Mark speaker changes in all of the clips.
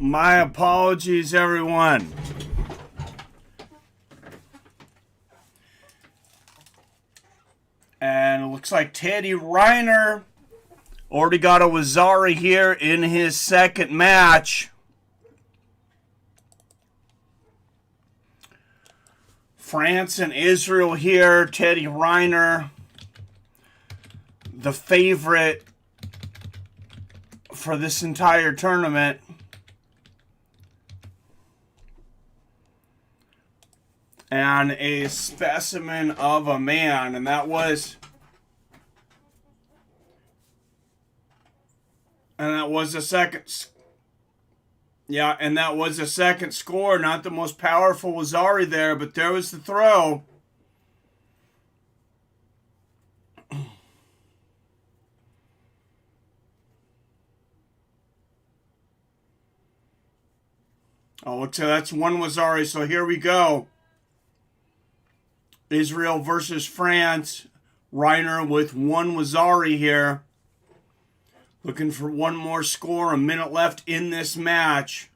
Speaker 1: My apologies, everyone. And it looks like Teddy Riner already got a Wazari here in his second match. France and Israel here. Teddy Riner, the favorite for this entire tournament. And a specimen of a man. And that was a second. Yeah, and that was a second score. Not the most powerful Wazari there, but there was the throw. Oh, looks like that's one Wazari. So here we go. Israel versus France. Reiner with one Wazari here. Looking for one more score. A minute left in this match.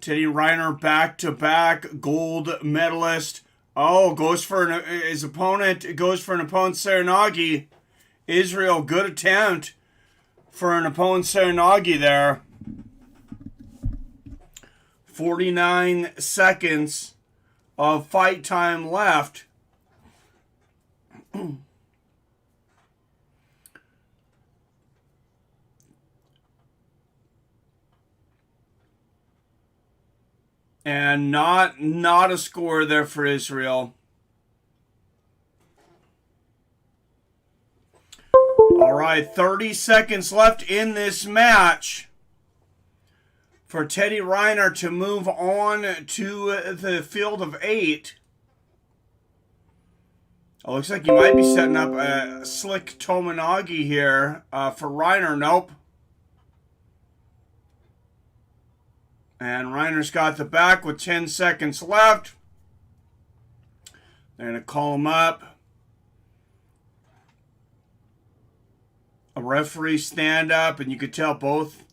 Speaker 1: Teddy Riner back-to-back gold medalist. Oh, goes for his opponent. Goes for an opponent's Nogi. Israel, good attempt for an opponent's Nogi there. 49 seconds of fight time left. And not a score there for Israel. All right, 30 seconds left in this match for Teddy Riner to move on to the field of 8. Oh, looks like he might be setting up a slick Tomonogi here for Reiner. Nope. And Reiner's got the back with 10 seconds left. They're going to call him up. A referee stand up, and you could tell both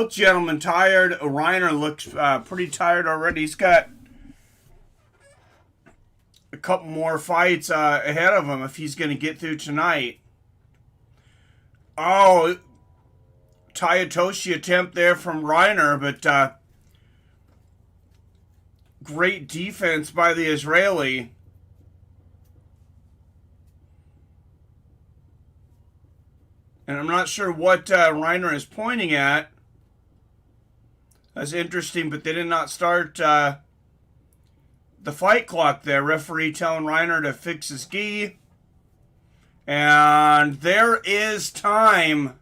Speaker 1: gentlemen tired. Reiner looks pretty tired already. He's got a couple more fights ahead of him if he's going to get through tonight. Oh, Tayatoshi attempt there from Reiner, but great defense by the Israeli. And I'm not sure what Reiner is pointing at. That's interesting, but they did not start the fight clock there. Referee telling Reiner to fix his gi. And there is time.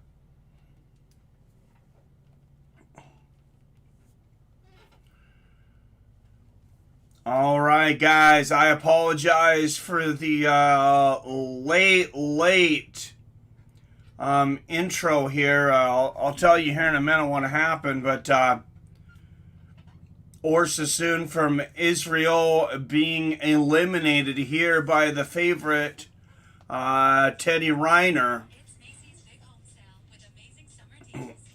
Speaker 1: All right, guys. I apologize for the late intro here. I'll tell you here in a minute what happened, but Or Sassoon from Israel being eliminated here by the favorite Teddy Riner.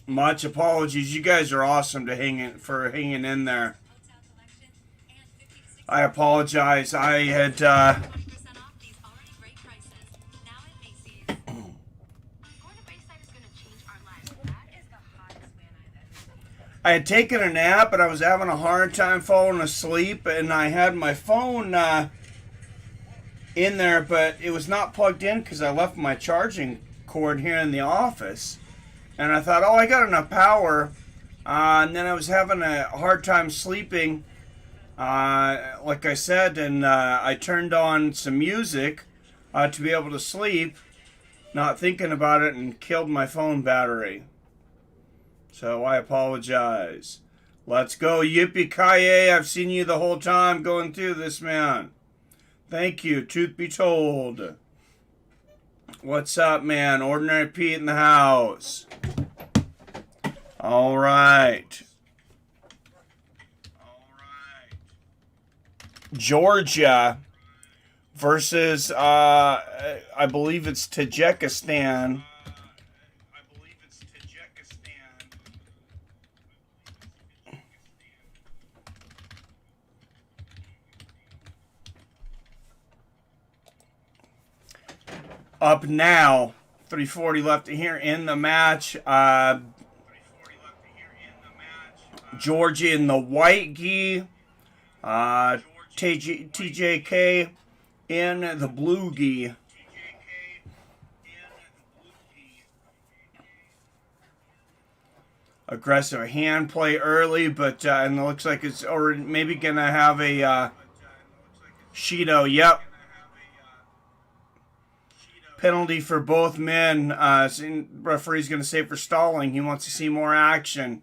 Speaker 1: Much apologies. You guys are awesome for hanging in there. I apologize. I had I had taken a nap, and I was having a hard time falling asleep, and I had my phone in there, but it was not plugged in because I left my charging cord here in the office. And I thought, oh, I got enough power. And then I was having a hard time sleeping, like I said, and I turned on some music to be able to sleep, not thinking about it, and killed my phone battery. So I apologize. Let's go. Yippee-ki-yay. I've seen you the whole time going through this, man. Thank you. Truth be told. What's up, man? Ordinary Pete in the house. All right. Georgia versus, I believe it's Tajikistan. up now. 3:40 left here in the match. Georgie in the white gi. TJK in the blue gi. Aggressive hand play early, but and it looks like it's already maybe gonna have a Judo. Yep. Penalty for both men. Referee's gonna say for stalling. He wants to see more action.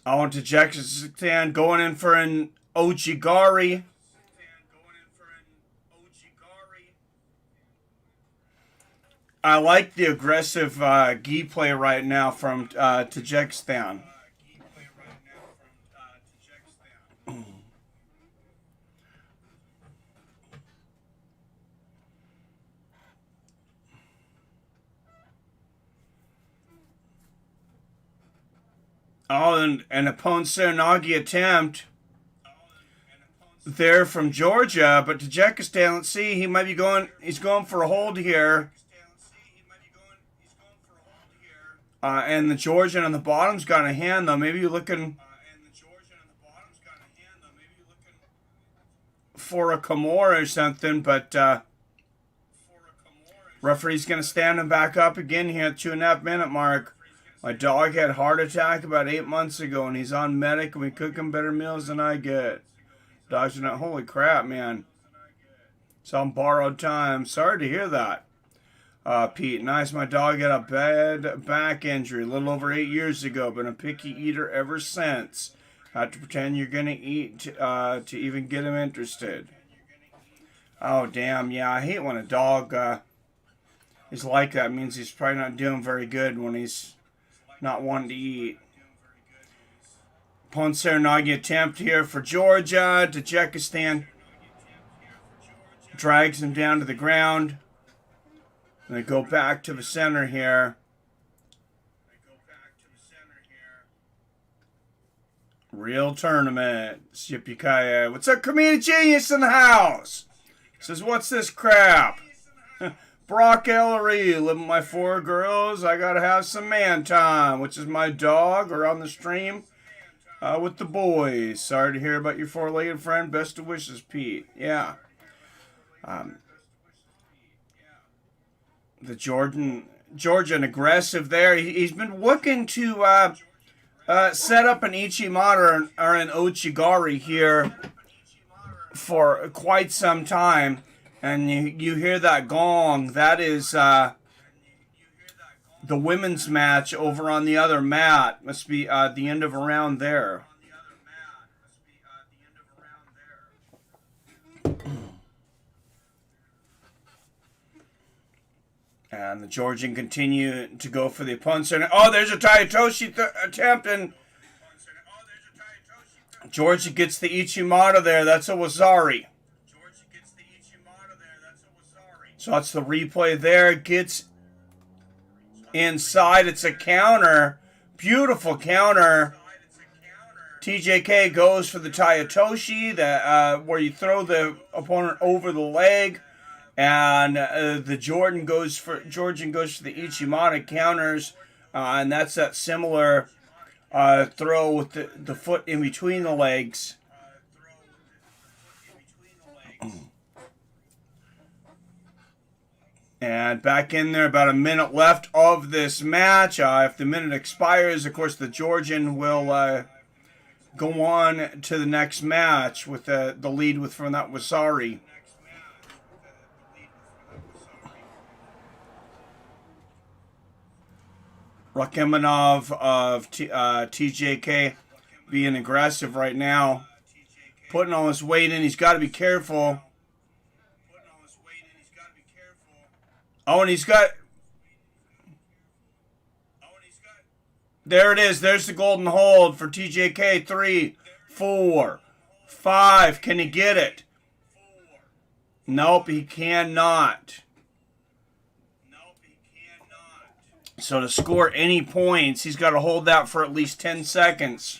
Speaker 1: On to Tajikistan going in for an Ojigari. I like the aggressive gi play right now from Tajikistan. Oh, and a Nogi attempt there from Georgia, but Tajikistan, let's see, he might be going, he's going for a hold here. And the Georgian on the bottom's got a hand, though. Maybe you're looking for a Kimura or something, but referee's going to stand him back up again here at 2.5 minute mark. My dog had a heart attack about 8 months ago, and he's on medic, and we cook him better meals than I get. Dogs are not, holy crap, man. It's on borrowed time. Sorry to hear that. Pete, nice. My dog had a bad back injury a little over 8 years ago. Been a picky eater ever since. Have to pretend you're going to eat to even get him interested. Oh, damn. Yeah, I hate when a dog is like that. It means he's probably not doing very good when he's not wanting to eat. Nogi attempt here for Georgia. Tajikistan drags him down to the ground. And they go back to the center here. Real tournament. Yippee-ki-yay. What's up, Comedic Genius in the house? Says, what's this crap? Brock Ellery, living with my 4 girls. I gotta have some man time, which is my dog, or on the stream with the boys. Sorry to hear about your 4-legged friend. Best of wishes, Pete. Yeah. The Georgian aggressive there. He's been looking to set up an Ichimata or an Ochigari here for quite some time. And you hear that gong. That is the women's match over on the other mat. Must be the end of a round there. And the Georgian continue to go for the punch. Oh, there's a Tayatoshi attempt. And Georgia gets the Ichimata there. That's a Wazari. So that's the replay there. Gets inside. It's a counter. Beautiful counter. TJK goes for the Tayatoshi, where you throw the opponent over the leg. And the Georgian goes for the Ichimata counters. And that's that similar throw with the foot in between the legs. And back in there, about a minute left of this match. If the minute expires, of course, the Georgian will go on to the next match with the lead from that Wasari. Rakimanov of TJK being aggressive right now. Putting all his weight in. He's got to be careful. Oh, and he's got... There it is. There's the golden hold for TJK. 3, 4, 5. Can he get it? Nope, he cannot. So to score any points, he's got to hold that for at least 10 seconds.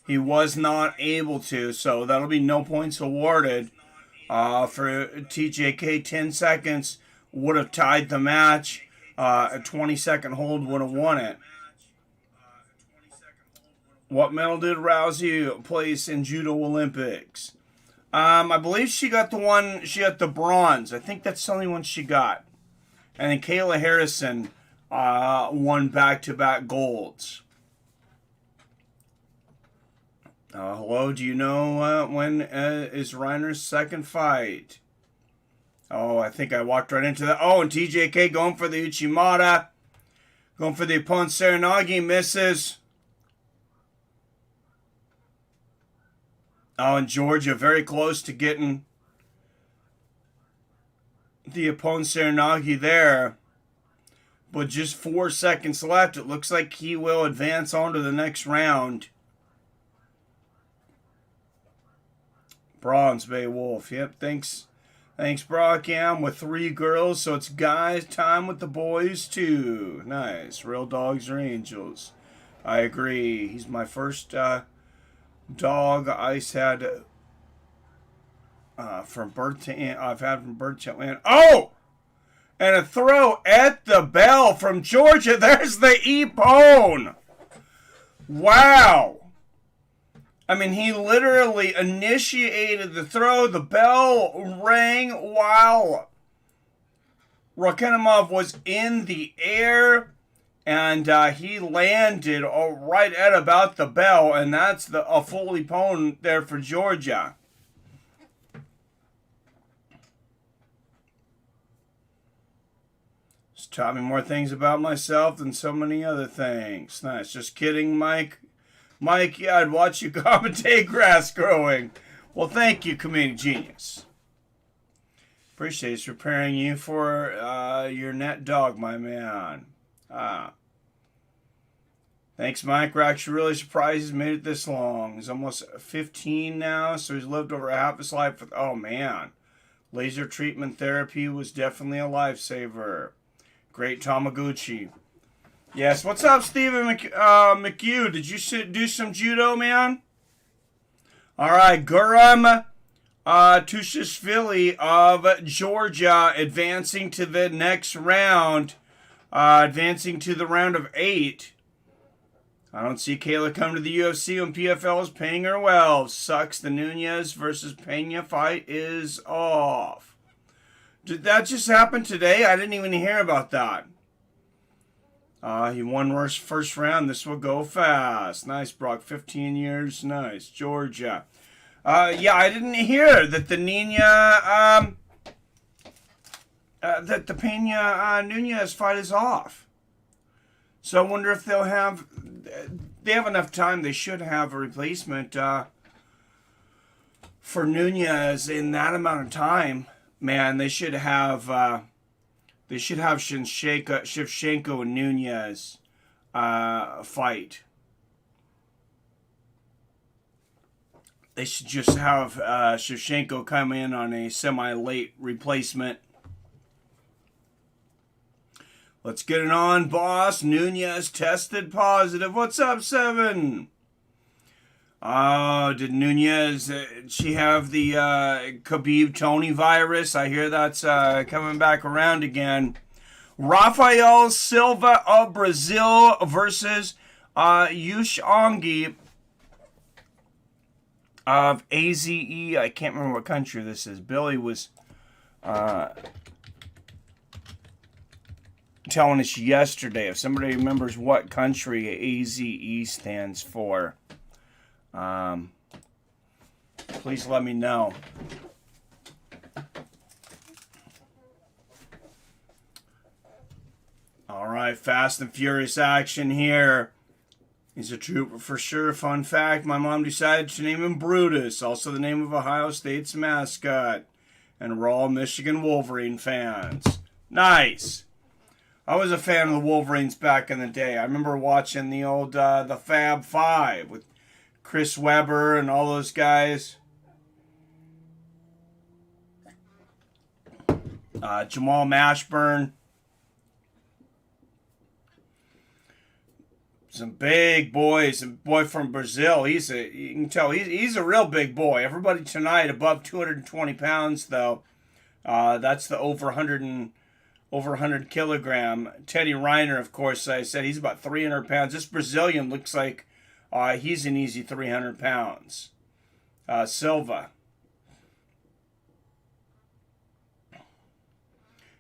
Speaker 1: He was not able to, so that'll be no points awarded. For TJK, 10 seconds would have tied the match. A 20-second hold would have won it. What medal did Rousey place in Judo Olympics? I believe she got the bronze. I think that's the only one she got. And then Kayla Harrison won back-to-back golds. Hello, do you know when is Reiner's second fight? Oh, I think I walked right into that. Oh, and TJK going for the Uchimata. Going for the opponent, Serenagi, misses. Oh, and Georgia very close to getting the opponent, Serenagi, there. But just 4 seconds left. It looks like he will advance on to the next round. Bronze Bay Wolf. Yep, thanks. Thanks, Brock. Yeah, I'm with 3 girls, so it's guys' time with the boys, too. Nice. Real dogs are angels. I agree. He's my first dog I've had from birth to end. I've had from birth to end. Oh! And a throw at the bell from Georgia. There's the Epone. Wow. I mean, he literally initiated the throw. The bell rang while Rakhimov was in the air. And he landed right at about the bell. And that's a full Epone there for Georgia. It's taught me more things about myself than so many other things. Nice. Just kidding, Mike. Mike, yeah, I'd watch you commentate grass growing. Well, thank you, Comedic Genius. Appreciate preparing you for your net dog, my man. Thanks, Mike. We're actually really surprised he's made it this long. He's almost 15 now, so he's lived over half his life with... Oh, man. Laser treatment therapy was definitely a lifesaver. Great Tamaguchi. Yes, what's up, Stephen McHugh? Did you do some judo, man? All right, Guram Tushishvili of Georgia advancing to the next round. Advancing to the round of 8. I don't see Kayla come to the UFC when PFL is paying her well. Sucks. The Nunez versus Pena fight is off. Did that just happen today? I didn't even hear about that. He won first round. This will go fast. Nice, Brock. 15 years. Nice. Georgia. Yeah, I didn't hear that the that the Pena Nunez fight is off. So I wonder if they have enough time. They should have a replacement for Nunez in that amount of time. Man, they should have Shevchenko and Nunez fight. They should just have Shevchenko come in on a semi-late replacement. Let's get it on, boss. Nunez tested positive. What's up, 7? Oh, did Nunez, she have the Khabib Tony virus? I hear that's coming back around again. Rafael Silva of Brazil versus Yushongi of AZE. I can't remember what country this is. Billy was telling us yesterday. If somebody remembers what country AZE stands for, please let me know. All right, fast and furious action here. He's a trooper for sure. Fun fact, my mom decided to name him Brutus, also the name of Ohio State's mascot. And we're all Michigan Wolverine fans. Nice. I was a fan of the Wolverines back in the day. I remember watching the old the Fab Five with Chris Webber and all those guys. Jamal Mashburn. Some big boys. A boy from Brazil. You can tell he's a real big boy. Everybody tonight above 220 pounds though. That's the over 100 kilogram. Teddy Riner, of course, I said he's about 300 pounds. This Brazilian looks like he's an easy 300 pounds. Silva.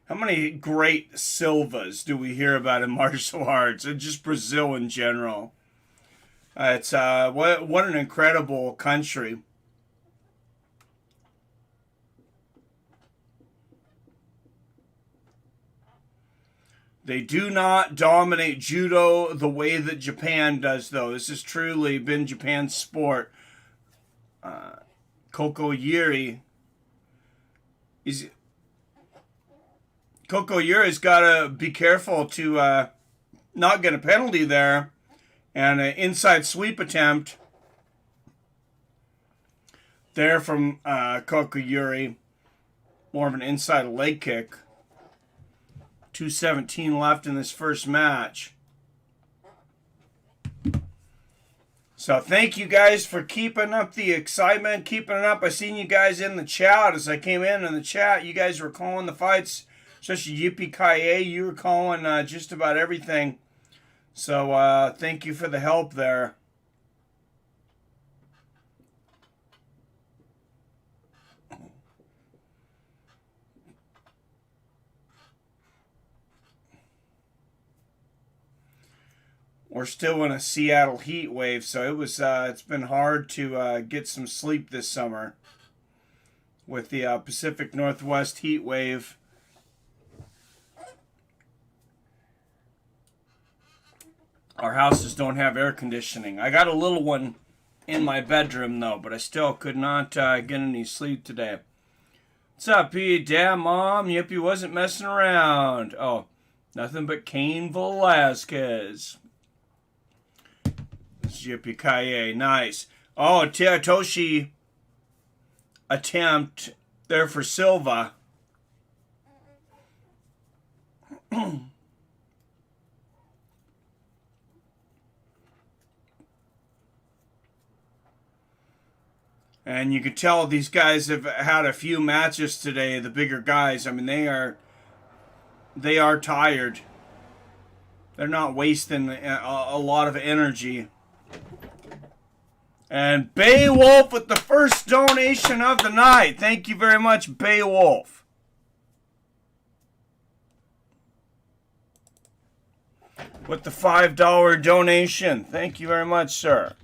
Speaker 1: How many great Silvas do we hear about in martial arts? And just Brazil in general. It's what an incredible country. They do not dominate judo the way that Japan does, though. This has truly been Japan's sport. Koko Yuri Koko Yuri's got to be careful to not get a penalty there. And an inside sweep attempt there from Koko Yuri. More of an inside leg kick. 2:17 left in this first match. So thank you guys for keeping up the excitement, keeping it up. I seen you guys in the chat as I came in the chat. You guys were calling the fights, especially Yippee-ki-yay. You were calling just about everything. So thank you for the help there. We're still in a Seattle heat wave, so it's been hard to get some sleep this summer with the Pacific Northwest heat wave. Our houses don't have air conditioning. I got a little one in my bedroom though, but I still could not get any sleep today. What's up, Pete? Damn, Mom, Yippee wasn't messing around. Oh, nothing but Cain Velasquez. Yippee-ki-yay, nice. Oh, Teotoshi attempt there for Silva. And you can tell these guys have had a few matches today, the bigger guys. I mean, they are tired. They're not wasting a lot of energy. And Beowulf with the first donation of the night. Thank you very much, Beowulf. With the $5 donation. Thank you very much, sir.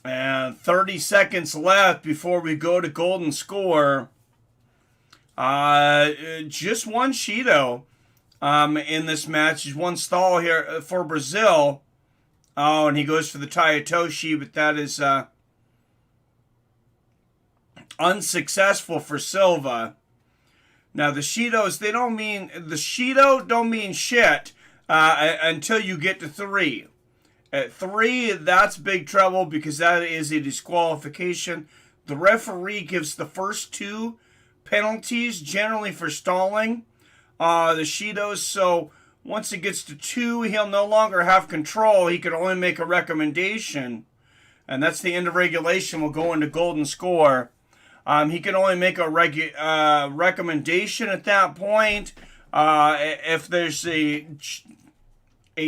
Speaker 1: And 30 seconds left before we go to golden score. Just one Shido in this match. There's one stall here for Brazil. Oh, and he goes for the Tayatoshi, but that is unsuccessful for Silva. Now the Shidos, the Shido don't mean shit until you get to 3. At 3, that's big trouble because that is a disqualification. The referee gives the first 2 penalties, generally for stalling the Shidos. So once it gets to 2, he'll no longer have control. He can only make a recommendation. And that's the end of regulation. We'll go into golden score. He can only make a recommendation at that point if there's a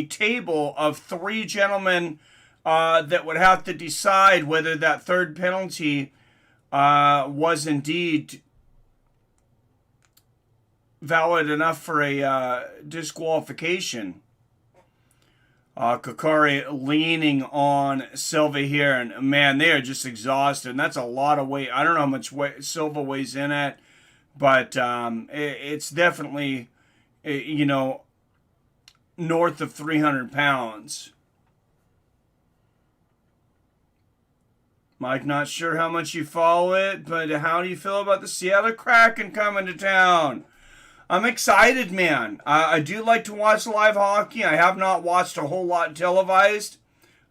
Speaker 1: table of 3 gentlemen that would have to decide whether that third penalty was indeed valid enough for a disqualification. Kokori leaning on Silva here, and man, they are just exhausted, and that's a lot of weight. I don't know how much weight Silva weighs in at, but it's definitely, north of 300 pounds. Mike, not sure how much you follow it, but how do you feel about the Seattle Kraken coming to town? I'm excited, man. I do like to watch live hockey. I have not watched a whole lot televised.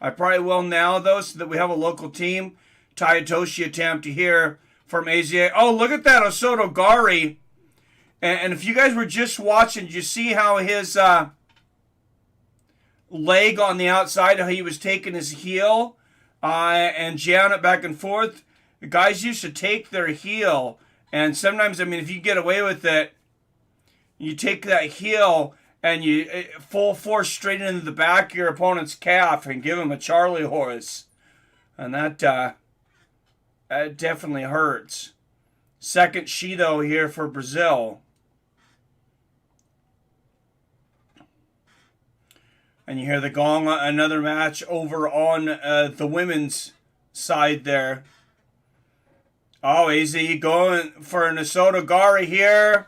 Speaker 1: I probably will now, though, so that we have a local team. Tayatoshi attempt here from AZA. Oh, look at that, Osoto Gari. And if you guys were just watching, did you see how his leg on the outside, how he was taking his heel and jamming it back and forth? The guys used to take their heel, and sometimes, I mean, if you get away with it, you take that heel and you full force straight into the back of your opponent's calf and give him a Charlie horse. And that definitely hurts. Second Shido here for Brazil. And you hear the gong, another match over on the women's side there. Oh, AZ going for an Osoto Gari here.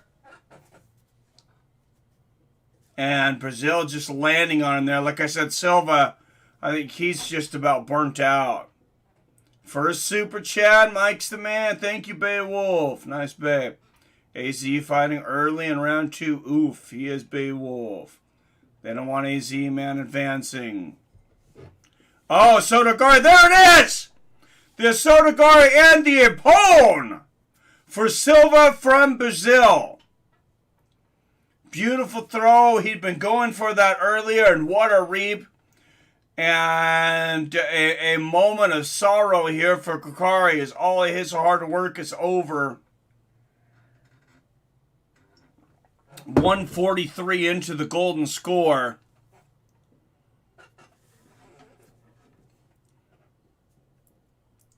Speaker 1: And Brazil just landing on him there. Like I said, Silva, I think he's just about burnt out. First super chat, Mike's the man. Thank you, Beowulf. Nice, babe. AZ fighting early in round 2. Oof, he is Beowulf. They don't want AZ, man, advancing. Oh, Osoto Gari, there it is! The Osoto Gari and the Ippon for Silva from Brazil. Beautiful throw. He'd been going for that earlier, and what a reap. And a moment of sorrow here for Kokari as all of his hard work is over. 143 into the golden score.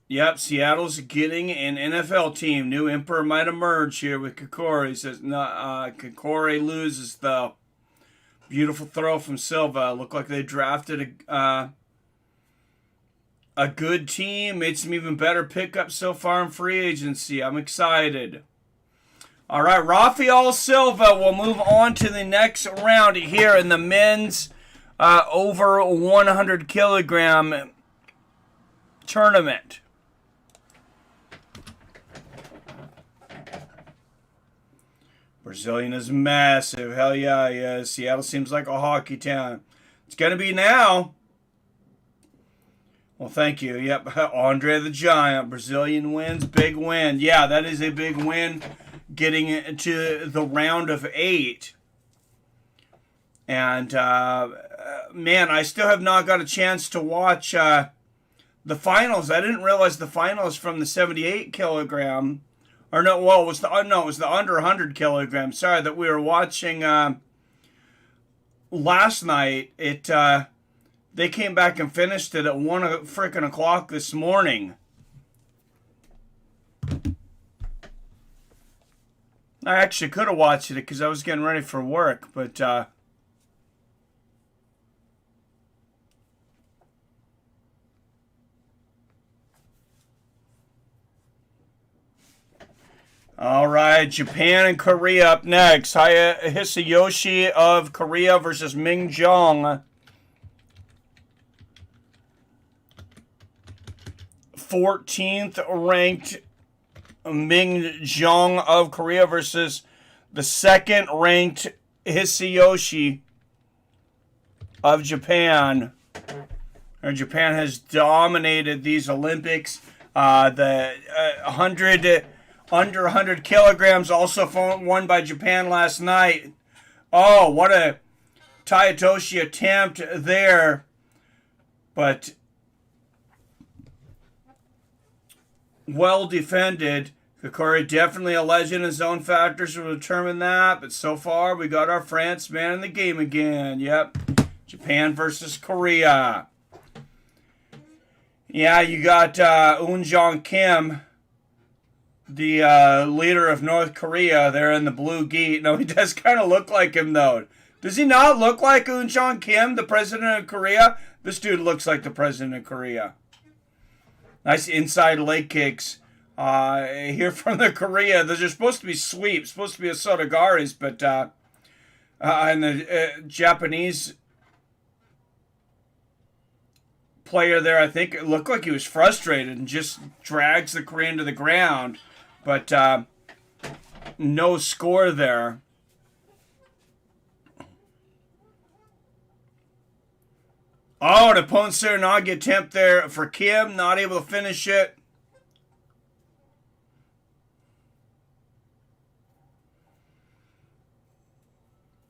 Speaker 1: Yep, Seattle's getting an NFL team. New emperor might emerge here with Kokori. Says Kokori loses though. Beautiful throw from Silva. Looked like they drafted a good team. Made some even better pickups so far in free agency. I'm excited. All right, Rafael Silva will move on to the next round here in the men's over 100 kilogram tournament. Brazilian is massive. Hell yeah, yeah. Seattle seems like a hockey town. It's going to be now. Well, thank you. Yep, Andre the Giant. Brazilian wins. Big win. Yeah, that is a big win. Getting to the round of 8. And, man, I still have not got a chance to watch the finals. I didn't realize the finals from the 78 kilogram. Or no, well, it was the under 100 kilograms. Sorry, that we were watching last night. They came back and finished it at 1 frickin' o'clock this morning. I actually could have watched it because I was getting ready for work, but all right, Japan and Korea up next. Hisayoshi of Korea versus Ming Jong. 14th ranked Ming Jong of Korea versus the 2nd ranked Hisayoshi of Japan. And Japan has dominated these Olympics. The 100... Under 100 kilograms, also won by Japan last night. Oh, what a Tayatoshi attempt there. But well defended. Kokori definitely a legend. His own factors will determine that. But so far, we got our France man in the game again. Yep. Japan versus Korea. Yeah, you got Eun Jong Kim, the leader of North Korea, there in the blue gi. No, he does kind of look like him, though. Does he not look like Eun Jong Kim, the president of Korea? This dude looks like the president of Korea. Nice inside leg kicks here from the Korea. Those are supposed to be sweeps, supposed to be a Sotogaris, but and the Japanese player there, I think it looked like he was frustrated and just drags the Korean to the ground. But no score there. Oh, an opponent's there, Nogi attempt there for Kim, not able to finish it.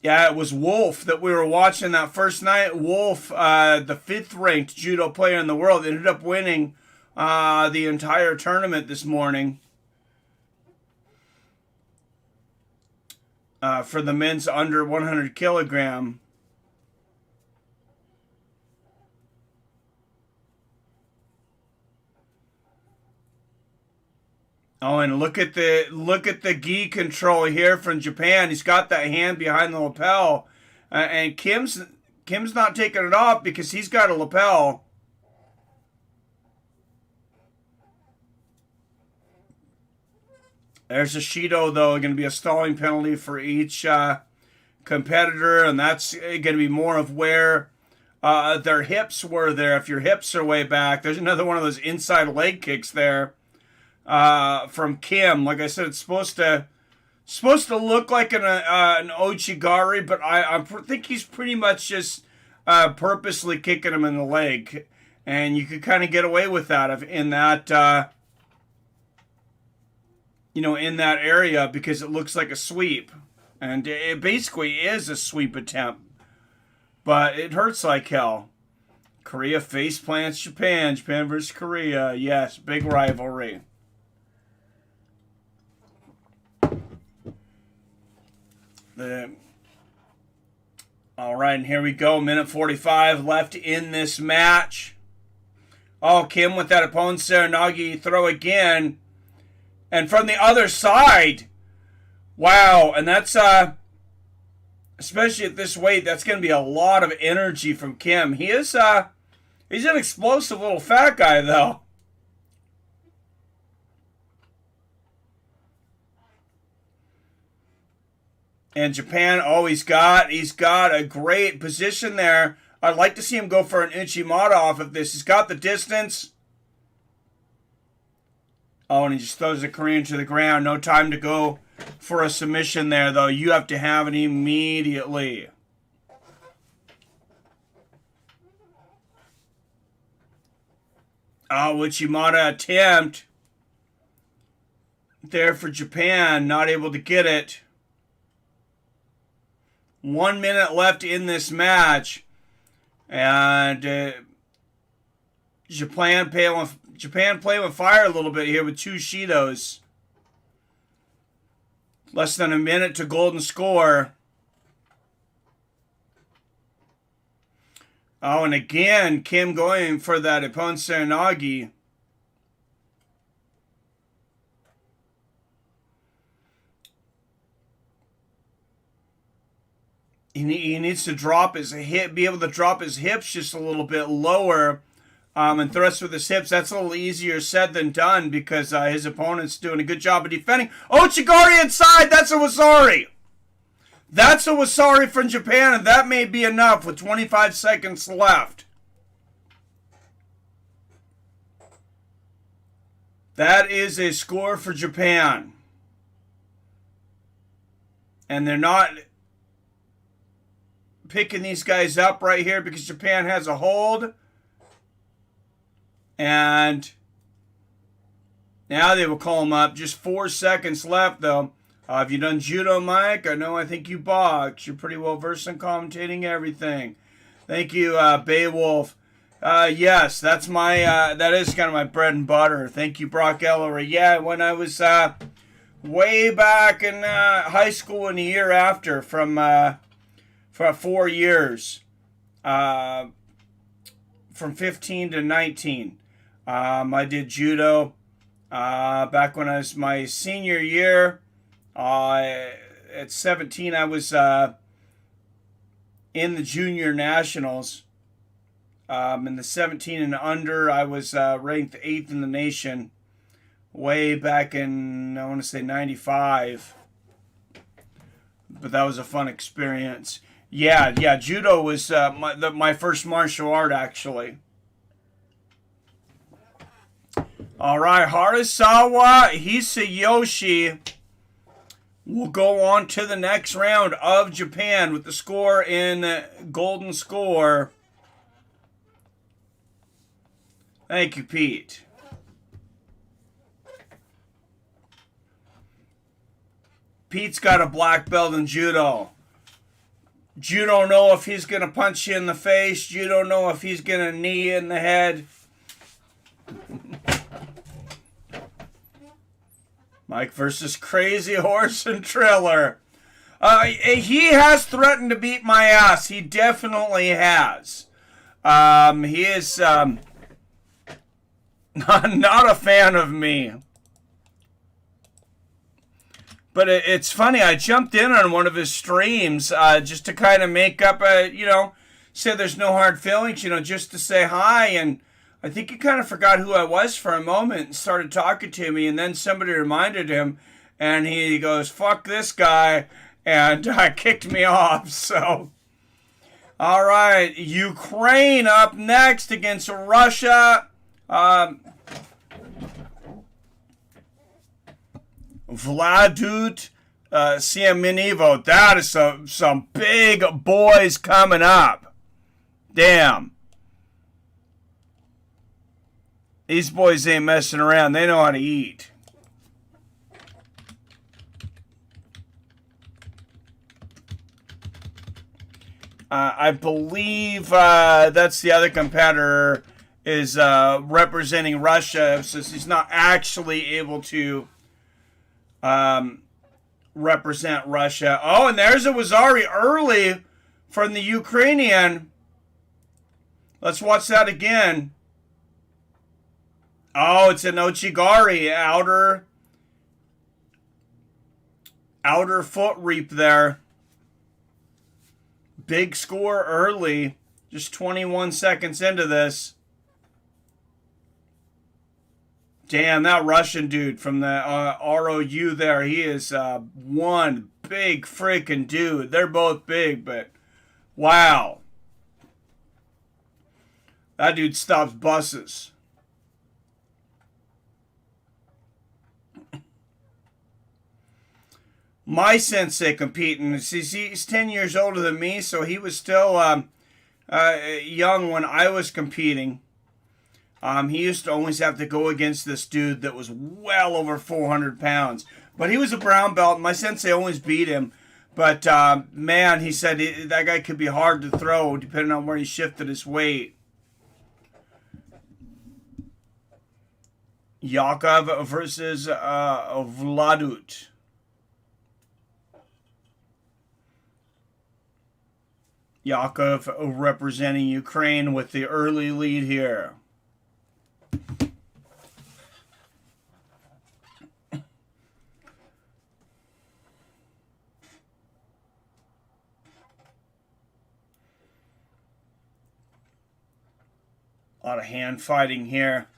Speaker 1: Yeah, it was Wolf that we were watching that first night. Wolf, the 5th ranked judo player in the world, ended up winning the entire tournament this morning for the men's under 100 kilogram. Oh, and look at the gi control here from Japan. He's got that hand behind the lapel, and Kim's not taking it off because he's got a lapel. There's a Shido, though, going to be a stalling penalty for each competitor, and that's going to be more of where their hips were there. If your hips are way back, there's another one of those inside leg kicks there. From Kim. Like I said, it's supposed to look like an Ochigari, but I think he's pretty much just purposely kicking him in the leg, and you could kind of get away with that in that in that area because it looks like a sweep, and it basically is a sweep attempt, but it hurts like hell. Korea face plants Japan. Japan versus Korea. Yes, big rivalry. All right, and here we go. Minute 45 left in this match. Oh, Kim with that opponent's there. Nogi throw again. And from the other side. Wow, and that's, especially at this weight, that's going to be a lot of energy from Kim. He's an explosive little fat guy, though. And Japan, oh, he's got a great position there. I'd like to see him go for an Uchimata off of this. He's got the distance. Oh, and he just throws the Korean to the ground. No time to go for a submission there, though. You have to have it immediately. Oh, Uchimata attempt there for Japan. Not able to get it. 1 minute left in this match, and Japan playing with fire a little bit here with 2 Shidos. Less than a minute to golden score. Oh, and again, Kim going for that Ippon Serenagi. He needs to drop his hip, be able to drop his hips just a little bit lower, and thrust with his hips. That's a little easier said than done because his opponent's doing a good job of defending. Oh, Chigari inside. That's a Wasari. That's a Wasari from Japan, and that may be enough with 25 seconds left. That is a score for Japan. And they're not picking these guys up right here because Japan has a hold. And now they will call him up. Just 4 seconds left, though. Have you done judo, Mike? I think you box. You're pretty well versed in commentating everything. Thank you, Beowulf. Yes, that's my, that is kind of my bread and butter. Thank you, Brock Ellery. Yeah, when I was way back in high school and the year after, for 4 years, from 15 to 19. I did judo back when I was my senior year. At 17, I was in the junior nationals. In the 17 and under, I was ranked 8th in the nation way back in, I want to say, 95. But that was a fun experience. Yeah, judo was my first martial art, actually. All right, Harasawa Hisayoshi will go on to the next round of Japan with the score in golden score. Thank you, Pete. Pete's got a black belt in judo. You don't know if he's going to punch you in the face. You don't know if he's going to knee you in the head. Mike versus Crazy Horse and Triller. He has threatened to beat my ass. He definitely has. He is not a fan of me. But it's funny, I jumped in on one of his streams just to kind of make up say there's no hard feelings, just to say hi. And I think he kind of forgot who I was for a moment and started talking to me. And then somebody reminded him, and he goes, fuck this guy, and kicked me off. So, all right, Ukraine up next against Russia. Vladut Siaminivo. That is some big boys coming up. Damn. These boys ain't messing around. They know how to eat. I believe that's the other competitor is representing Russia, since he's not actually able to represent Russia. Oh, and there's a Wazari early from the Ukrainian. Let's watch that again. Oh, it's an Ochigari outer foot reap there. Big score early, just 21 seconds into this. Damn, that Russian dude from the ROU there, he is one big freaking dude. They're both big, but wow. That dude stops buses. My sensei competing, he's 10 years older than me, so he was still young when I was competing. He used to always have to go against this dude that was well over 400 pounds. But he was a brown belt, and my sensei always beat him. But, man, he said that guy could be hard to throw depending on where he shifted his weight. Yakov versus Vladut. Yakov representing Ukraine with the early lead here. A lot of hand fighting here.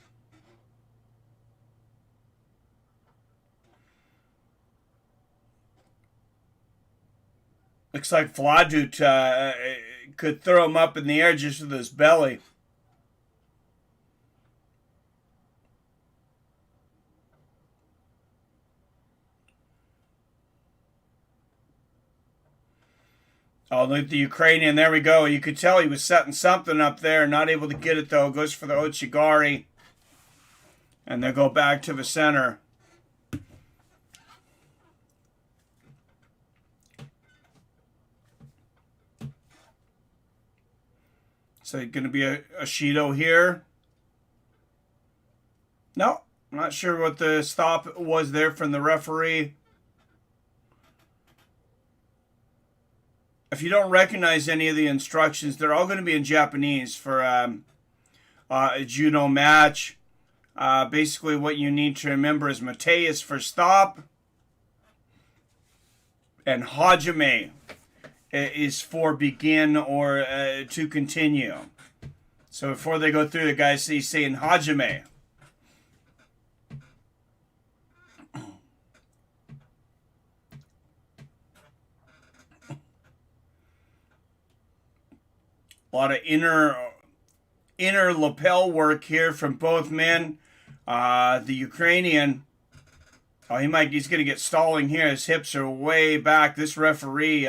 Speaker 1: Looks like Vladut could throw him up in the air just with his belly. Oh, look at the Ukrainian. There we go. You could tell he was setting something up there. Not able to get it, though. Goes for the Ochigari. And they go back to the center. So going to be a Shido here. No, I'm not sure what the stop was there from the referee. If you don't recognize any of the instructions, they're all going to be in Japanese for a judo match. Basically, what you need to remember is Mate is for stop, and Hajime is for begin or to continue. So before they go through, the guys saying Hajime. A lot of inner lapel work here from both men. The Ukrainian, he's going to get stalling here. His hips are way back. This referee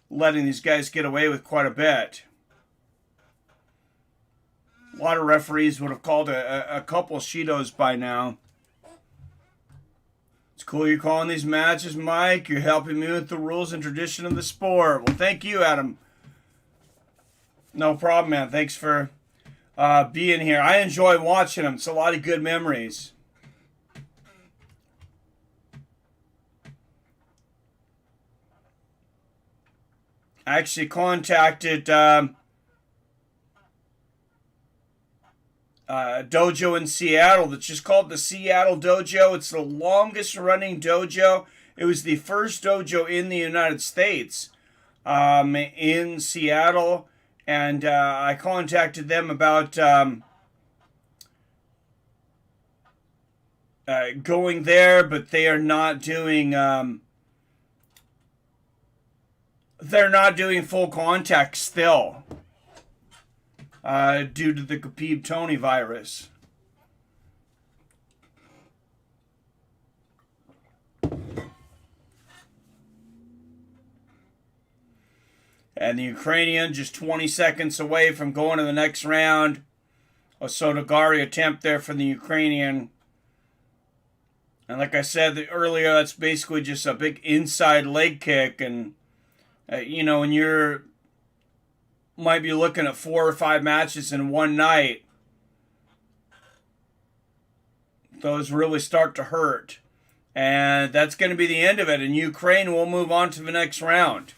Speaker 1: letting these guys get away with quite a bit. A lot of referees would have called a couple Shidos by now. It's cool you're calling these matches, Mike. You're helping me with the rules and tradition of the sport. Well, thank you, Adam. No problem, man. Thanks for being here. I enjoy watching them. It's a lot of good memories. I actually contacted dojo in Seattle that's just called the Seattle Dojo. It's the longest running dojo. It was the first dojo in the United States in Seattle. And I contacted them about going there, but they are not doing full contact still due to the Khabib Tony virus. And the Ukrainian just 20 seconds away from going to the next round. A Sotogari attempt there from the Ukrainian. And like I said earlier, that's basically just a big inside leg kick. And, you know, when you're might be looking at 4 or 5 matches in one night, those really start to hurt. And that's going to be the end of it. And Ukraine will move on to the next round.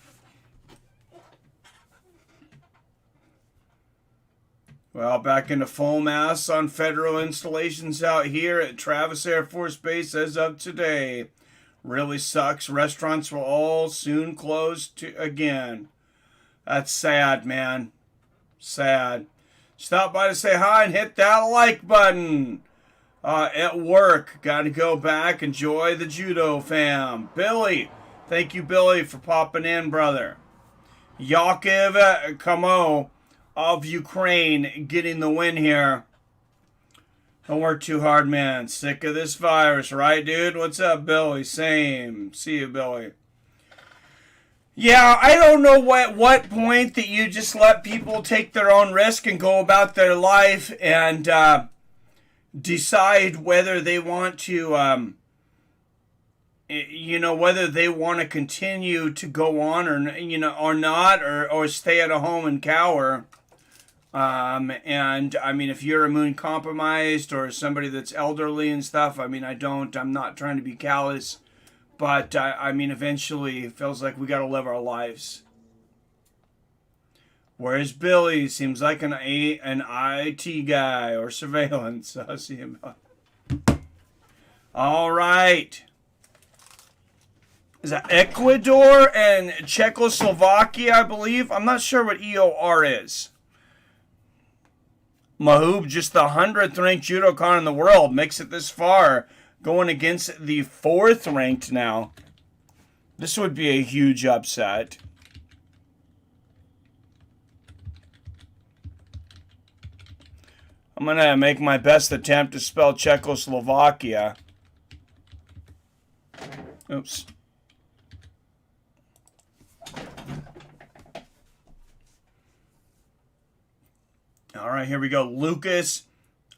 Speaker 1: Well, back into full mass on federal installations out here at Travis Air Force Base as of today. Really sucks. Restaurants will all soon close again. That's sad, man. Sad. Stop by to say hi and hit that like button. At work, got to go back. Enjoy the Judo fam. Billy. Thank you, Billy, for popping in, brother. Yakov Kamo of Ukraine getting the win here. Don't work too hard, man. Sick of this virus, right, dude? What's up, Billy? Same. See you, Billy. Yeah, I don't know what point that you just let people take their own risk and go about their life and decide whether they want to, you know, whether they want to continue to go on or, you know, or not, or stay at home and cower. And I mean, if you're immune compromised or somebody that's elderly and stuff, I mean, I'm not trying to be callous, but I mean, eventually it feels like we got to live our lives. Where's Billy? Seems like an IT guy or surveillance. I'll see him. All right. Is that Ecuador and Czechoslovakia, I believe? I'm not sure what EOR is. Mahoob, just the 100th ranked judokan in the world, makes it this far, going against the 4th ranked now. This would be a huge upset. I'm going to make my best attempt to spell Czechoslovakia. Oops. All right, here we go. Lucas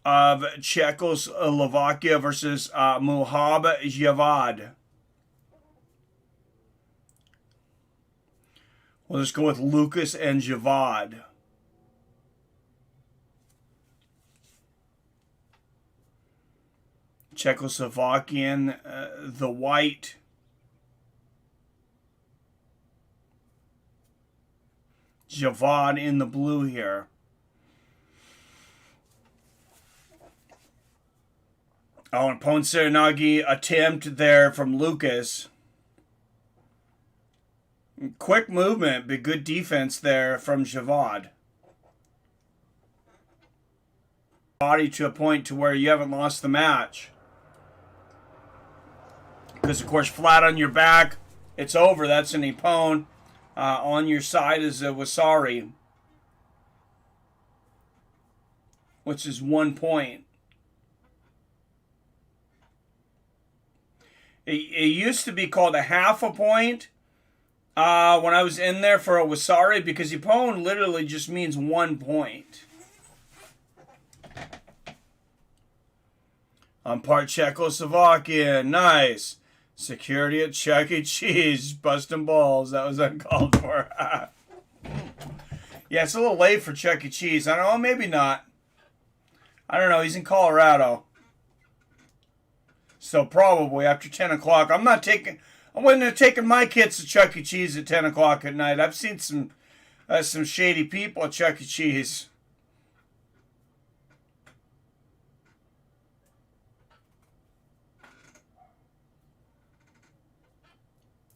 Speaker 1: of Czechoslovakia versus Muhab Javad. We'll just go with Lucas and Javad. Czechoslovakian, the white. Javad in the blue here. Oh, and Ponce Nogi attempt there from Lucas. Quick movement, but good defense there from Javad. Body to a point to where you haven't lost the match. Because, of course, flat on your back, it's over. That's an Ippon. On your side is a Wasari, which is 1 point. It used to be called a half a point when I was in there for a Wasari, because Ippon literally just means 1 point. I'm part Czechoslovakian. Nice. Security at Chuck E. Cheese. Busting balls. That was uncalled for. Yeah, it's a little late for Chuck E. Cheese. I don't know. Maybe not. I don't know. He's in Colorado. So probably after 10 o'clock. I wouldn't have taken my kids to Chuck E. Cheese at 10 o'clock at night. I've seen some shady people at Chuck E. Cheese.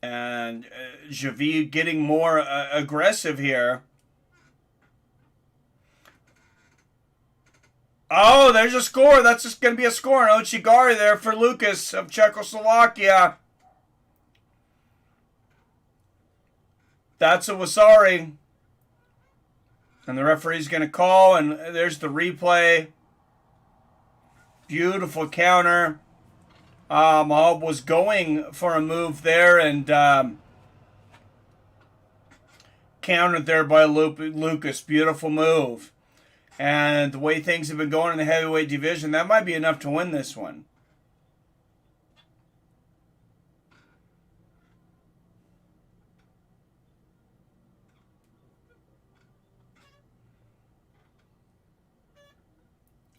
Speaker 1: And Javid getting more aggressive here. Oh, there's a score. That's just going to be a score. An Ochigari there for Lucas of Czechoslovakia. That's a Wasari. And the referee's going to call, and there's the replay. Beautiful counter. Mahal was going for a move there and countered there by Lucas. Beautiful move. And the way things have been going in the heavyweight division, that might be enough to win this one.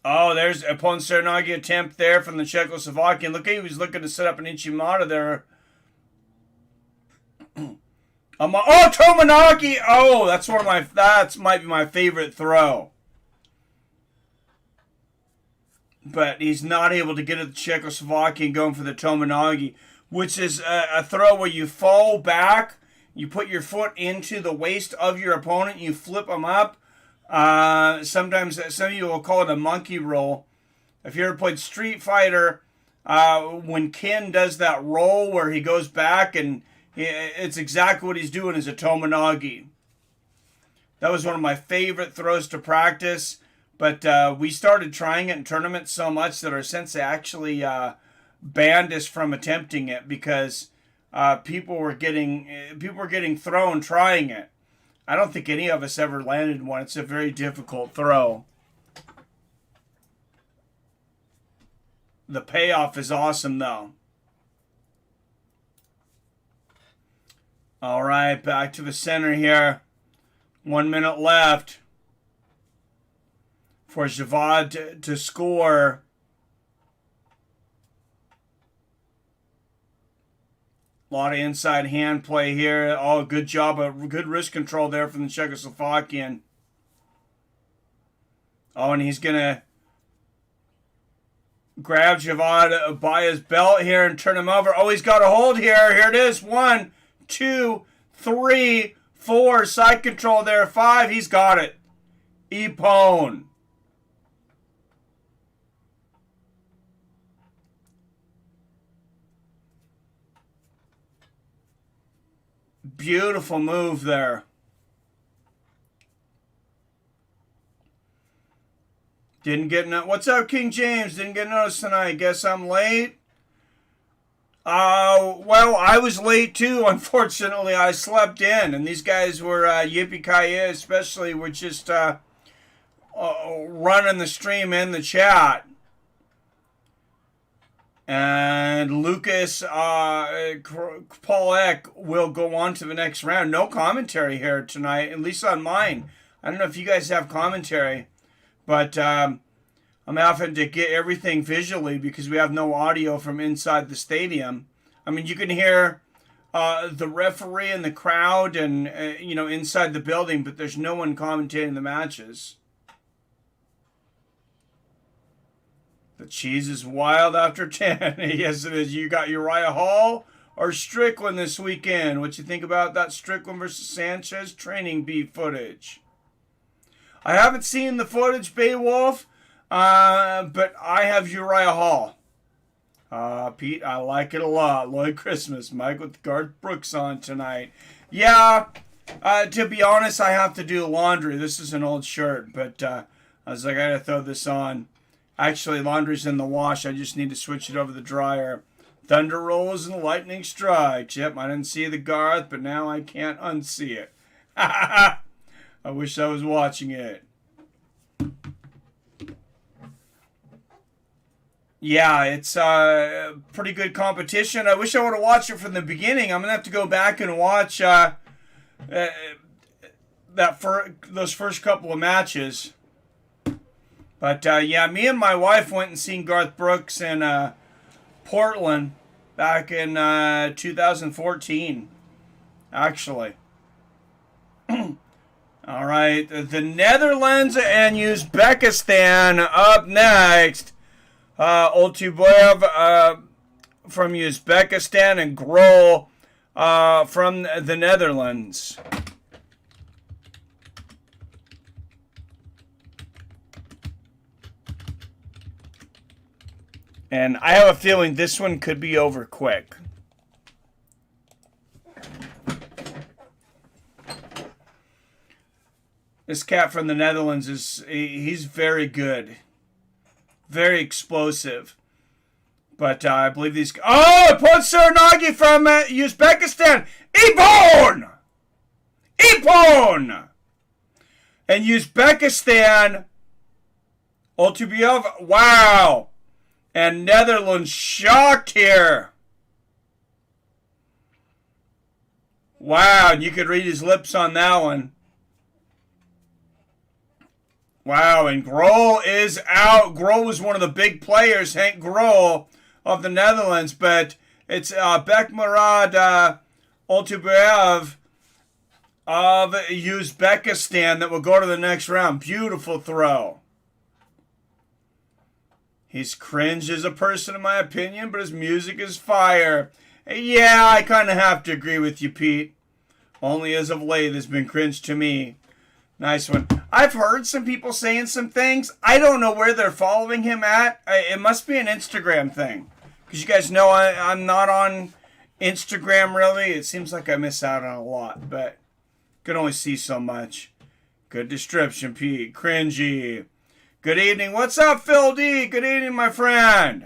Speaker 1: Oh, there's a Poncernogi attempt there from the Czechoslovakian. Look, he was looking to set up an Ichimata there. Oh, Tomonogi! Oh, that might be my favorite throw. But he's not able to get at the Czechoslovakian going for the Tomonogi, which is a throw where you fall back, you put your foot into the waist of your opponent, you flip them up. Sometimes some of you will call it a monkey roll. If you ever played Street Fighter, when Ken does that roll where he goes back and it's exactly what he's doing is a Tomonogi. That was one of my favorite throws to practice, but we started trying it in tournaments so much that our sensei actually banned us from attempting it because people were getting thrown trying it. I don't think any of us ever landed one. It's a very difficult throw. The payoff is awesome, though. All right, back to the center here. 1 minute left for Javad to score. A lot of inside hand play here. Oh, good job. Good wrist control there from the Czechoslovakian. Oh, and he's going to grab Javad by his belt here and turn him over. Oh, he's got a hold here. Here it is. 1, 2, 3, 4. Side control there. 5. He's got it. Ippon. Beautiful move there. Didn't get no. What's up, King James? Didn't get noticed tonight. Guess I'm late. Well, I was late too. Unfortunately, I slept in, and these guys were yippee-ki-yay, especially were just running the stream in the chat. And Lucas Paul Eck will go on to the next round. No commentary here tonight, at least on mine. I don't know if you guys have commentary, but I'm having to get everything visually because we have no audio from inside the stadium. I mean, you can hear the referee and the crowd and, inside the building, but there's no one commentating the matches. The cheese is wild after 10. Yes, it is. You got Uriah Hall or Strickland this weekend. What you think about that Strickland versus Sanchez training beef footage? I haven't seen the footage, Beowulf, but I have Uriah Hall. Pete, I like it a lot. Lloyd Christmas, Mike with Garth Brooks on tonight. Yeah, to be honest, I have to do laundry. This is an old shirt, but I was like, I gotta throw this on. Actually, laundry's in the wash. I just need to switch it over the dryer. Thunder rolls and lightning strikes. Yep, I didn't see the Garth, but now I can't unsee it. I wish I was watching it. Yeah, it's pretty good competition. I wish I would have watched it from the beginning. I'm gonna have to go back and watch those first couple of matches. But yeah, me and my wife went and seen Garth Brooks in Portland back in 2014, actually. All right, the Netherlands and Uzbekistan up next. Oltuboyev from Uzbekistan and Grol from the Netherlands. And I have a feeling this one could be over quick. This cat from the Netherlands he's very good. Very explosive. But I believe these... Oh, Potsir Nogi from Uzbekistan. Ibon! And Uzbekistan, Oltuboyev, wow. And Netherlands shocked here. Wow, and you could read his lips on that one. Wow, and Grol is out. Grol was one of the big players, Henk Grol of the Netherlands, but it's Bekmurad Oltuboyev of Uzbekistan that will go to the next round. Beautiful throw. He's cringe as a person, in my opinion, but his music is fire. Yeah, I kind of have to agree with you, Pete. Only as of late has been cringe to me. Nice one. I've heard some people saying some things. I don't know where they're following him at. It must be an Instagram thing. Because you guys know I'm not on Instagram, really. It seems like I miss out on a lot, but can only see so much. Good description, Pete. Cringy. Good evening. What's up, Phil D? Good evening, my friend.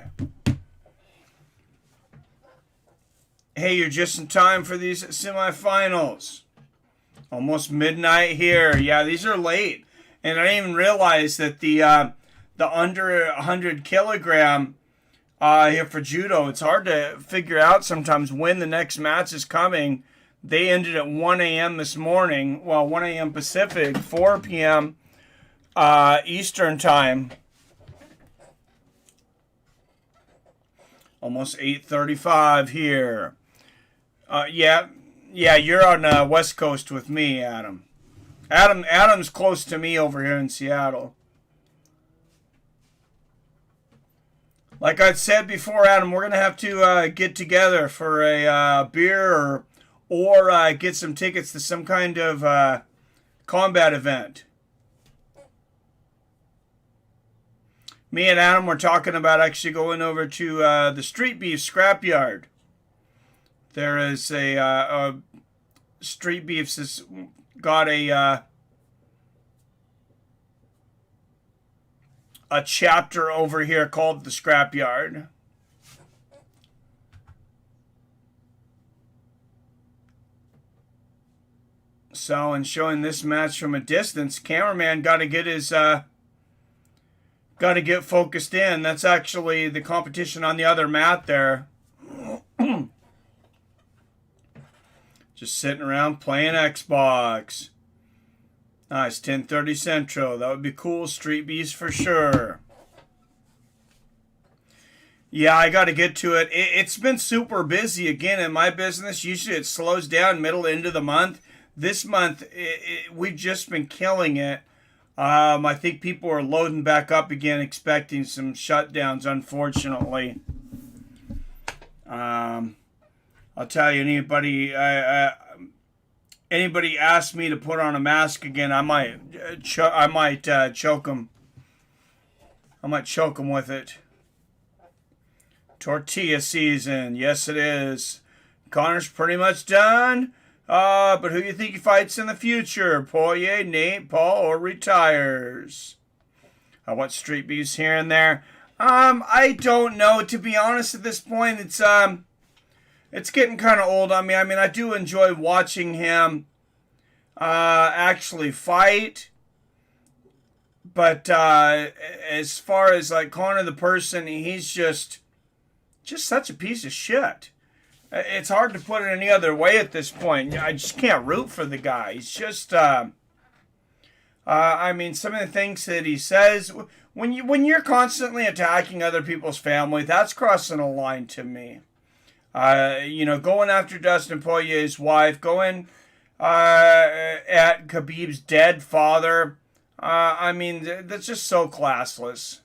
Speaker 1: Hey, you're just in time for these semifinals. Almost midnight here. Yeah, these are late. And I didn't even realize that the under 100 kilogram here for judo, it's hard to figure out sometimes when the next match is coming. They ended at 1 a.m. this morning. Well, 1 a.m. Pacific, 4 p.m. Eastern time. Almost 8:35 here. Yeah, you're on West Coast with me, Adam. Adam's close to me over here in Seattle. Like I said before, Adam, we're gonna have to get together for a beer or get some tickets to some kind of combat event. Me and Adam were talking about actually going over to the Street Beef Scrapyard. There is a Street Beefs has got a chapter over here called the Scrapyard. So, in showing this match from a distance, cameraman got to get his got to get focused in. That's actually the competition on the other mat there. Just sitting around playing Xbox. Nice, 10:30 Central. That would be cool. Street Beast for sure. Yeah, I got to get to it. It's been super busy again in my business. Usually it slows down middle into the month. This month, we've just been killing it. I think people are loading back up again, expecting some shutdowns, unfortunately. I'll tell you, anybody asks me to put on a mask again, I might choke them. I might choke them with it. Tortilla season, yes it is. Connor's pretty much done. But who do you think he fights in the future? Poirier, Nate, Paul, or retires? I watch Street Beefs here and there. I don't know. To be honest, at this point, it's getting kind of old. I mean, I do enjoy watching him actually fight, But as far as like Connor the person, he's just such a piece of shit. It's hard to put it any other way at this point. I just can't root for the guy. He's just, I mean, some of the things that he says, when you're constantly attacking other people's family, that's crossing a line to me. Going after Dustin Poirier's wife, going at Khabib's dead father. I mean, that's just so classless.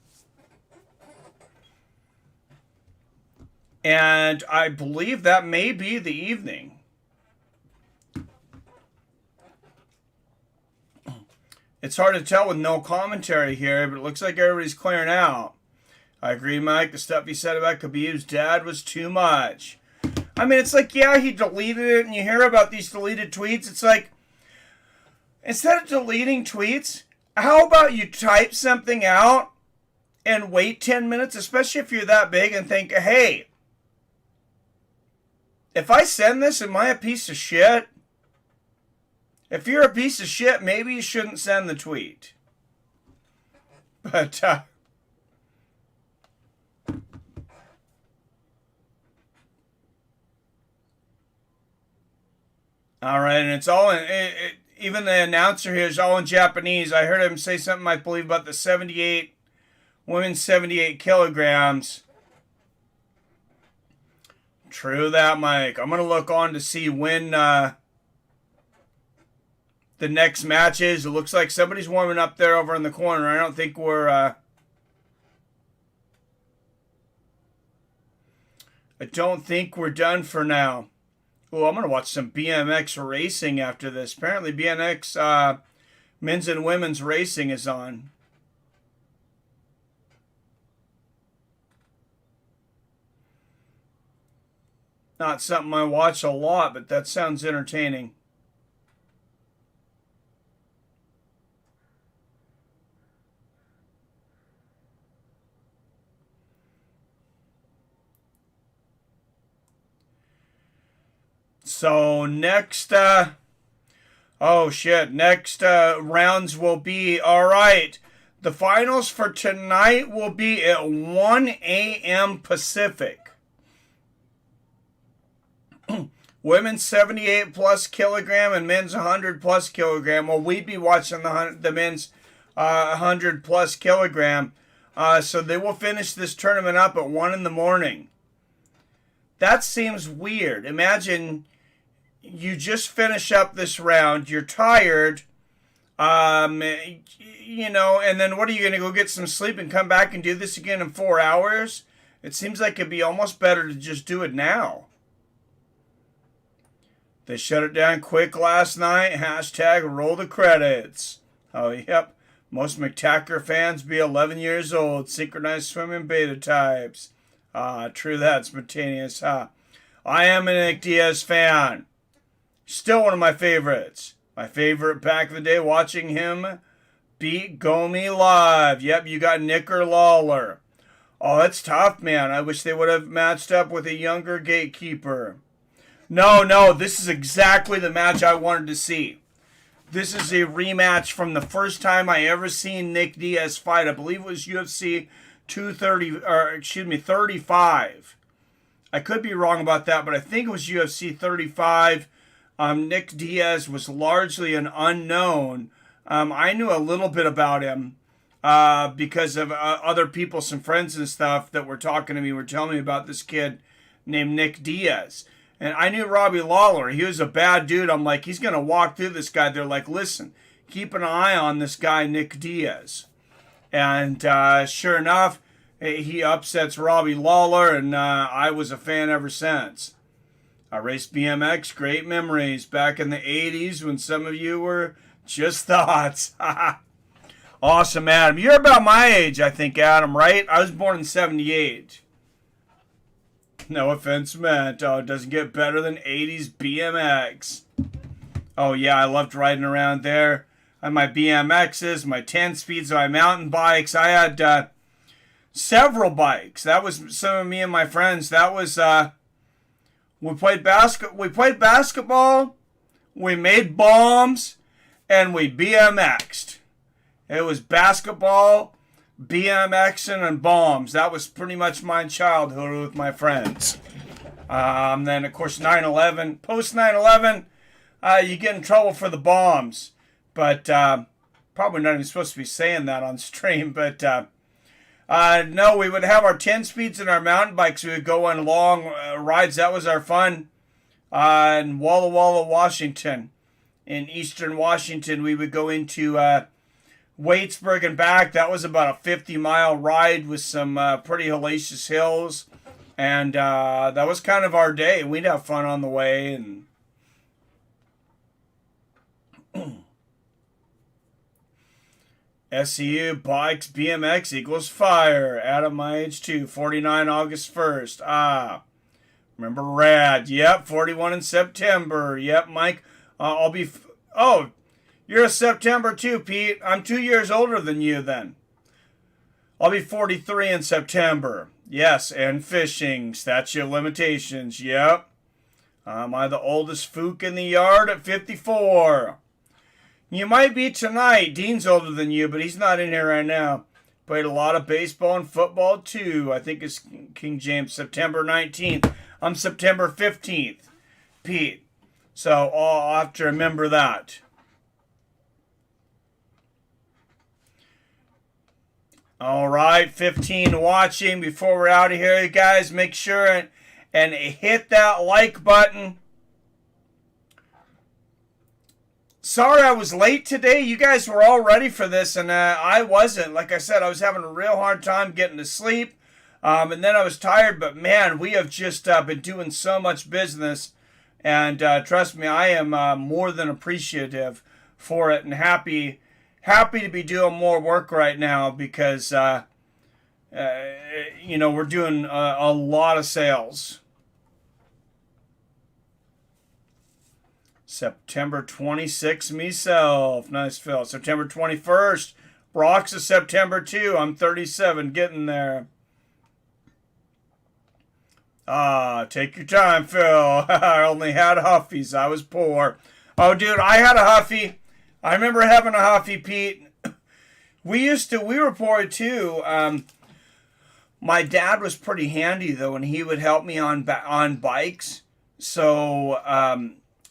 Speaker 1: And I believe that may be the evening. It's hard to tell with no commentary here, but it looks like everybody's clearing out. I agree, Mike. The stuff he said about Khabib's dad was too much. I mean, it's like, yeah, he deleted it, and you hear about these deleted tweets. It's like, instead of deleting tweets, how about you type something out and wait 10 minutes, especially if you're that big, and think, hey, if I send this, am I a piece of shit? If you're a piece of shit, maybe you shouldn't send the tweet. But, all right, and it's all in, even the announcer here is all in Japanese. I heard him say something, I believe, about the 78, women's 78 kilograms. True that, Mike. I'm going to look on to see when the next match is. It looks like somebody's warming up there over in the corner. I don't think we're... I don't think we're done for now. Oh, I'm going to watch some BMX racing after this. Apparently BMX men's and women's racing is on. Not something I watch a lot, but that sounds entertaining. So next, next rounds will be, all right, the finals for tonight will be at 1 a.m. Pacific. Women's 78 plus kilogram and men's 100 plus kilogram. Well, we'd be watching the men's 100 plus kilogram. So they will finish this tournament up at 1 in the morning. That seems weird. Imagine you just finish up this round. You're tired. And then what are you going to go get some sleep and come back and do this again in 4 hours? It seems like it'd be almost better to just do it now. They shut it down quick last night. Hashtag roll the credits. Oh, yep. Most McTacker fans be 11 years old. Synchronized swimming beta types. True that, spontaneous, huh? I am a Nick Diaz fan. Still one of my favorites. My favorite back in the day, watching him beat Gomi live. Yep, you got Nick or Lawler. Oh, that's tough, man. I wish they would have matched up with a younger gatekeeper. No, this is exactly the match I wanted to see. This is a rematch from the first time I ever seen Nick Diaz fight. I believe it was UFC 35. I could be wrong about that, but I think it was UFC 35. Nick Diaz was largely an unknown. I knew a little bit about him because of other people, some friends and stuff that were talking to me, were telling me about this kid named Nick Diaz. And I knew Robbie Lawler. He was a bad dude. I'm like, he's going to walk through this guy. They're like, listen, keep an eye on this guy, Nick Diaz. And sure enough, he upsets Robbie Lawler, and I was a fan ever since. I raced BMX, great memories back in the 80s when some of you were just thoughts. Awesome, Adam. You're about my age, I think, Adam, right? I was born in 78. No offense meant. Oh, it doesn't get better than 80s BMX. Oh, yeah, I loved riding around there. I had my BMXs, my 10-speeds, my mountain bikes. I had several bikes. That was some of me and my friends. That was, we played basketball, we made bombs, and we BMX'd. It was basketball, BMXing, and bombs. That was pretty much my childhood with my friends. Then, of course, 9/11. Post 9/11, you get in trouble for the bombs. But probably not even supposed to be saying that on stream. But no, we would have our 10 speeds and our mountain bikes. We would go on long rides. That was our fun. In Walla Walla, Washington. In eastern Washington, we would go into Waitsburg and back. That was about a 50-mile ride with some pretty hellacious hills. And that was kind of our day. We'd have fun on the way. And SCU, bikes, BMX equals fire. Adam, my age too. 49 August 1st. Remember Rad. Yep, 41 in September. Yep, Mike. I'll be... Oh, you're a September too, Pete. I'm 2 years older than you then. I'll be 43 in September. Yes, and fishing. Statute of limitations. Yep. Am I the oldest fook in the yard at 54? You might be tonight. Dean's older than you, but he's not in here right now. Played a lot of baseball and football too. I think it's King James, September 19th. I'm September 15th, Pete. So I'll have to remember that. All right, 15 watching. Before we're out of here, you guys, make sure and hit that like button. Sorry I was late today. You guys were all ready for this, and I wasn't. Like I said, I was having a real hard time getting to sleep, and then I was tired. But, man, we have just been doing so much business, and trust me, I am more than appreciative for it and happy to be doing more work right now because, you know, we're doing a lot of sales. September 26th, myself. Nice, Phil. September 21st. Brock's is September 2. I'm 37, getting there. Take your time, Phil. I only had Huffies. I was poor. Oh, dude, I had a Huffy. I remember having a Huffy, Pete. We were poor too. My dad was pretty handy, though, and he would help me on bikes. So,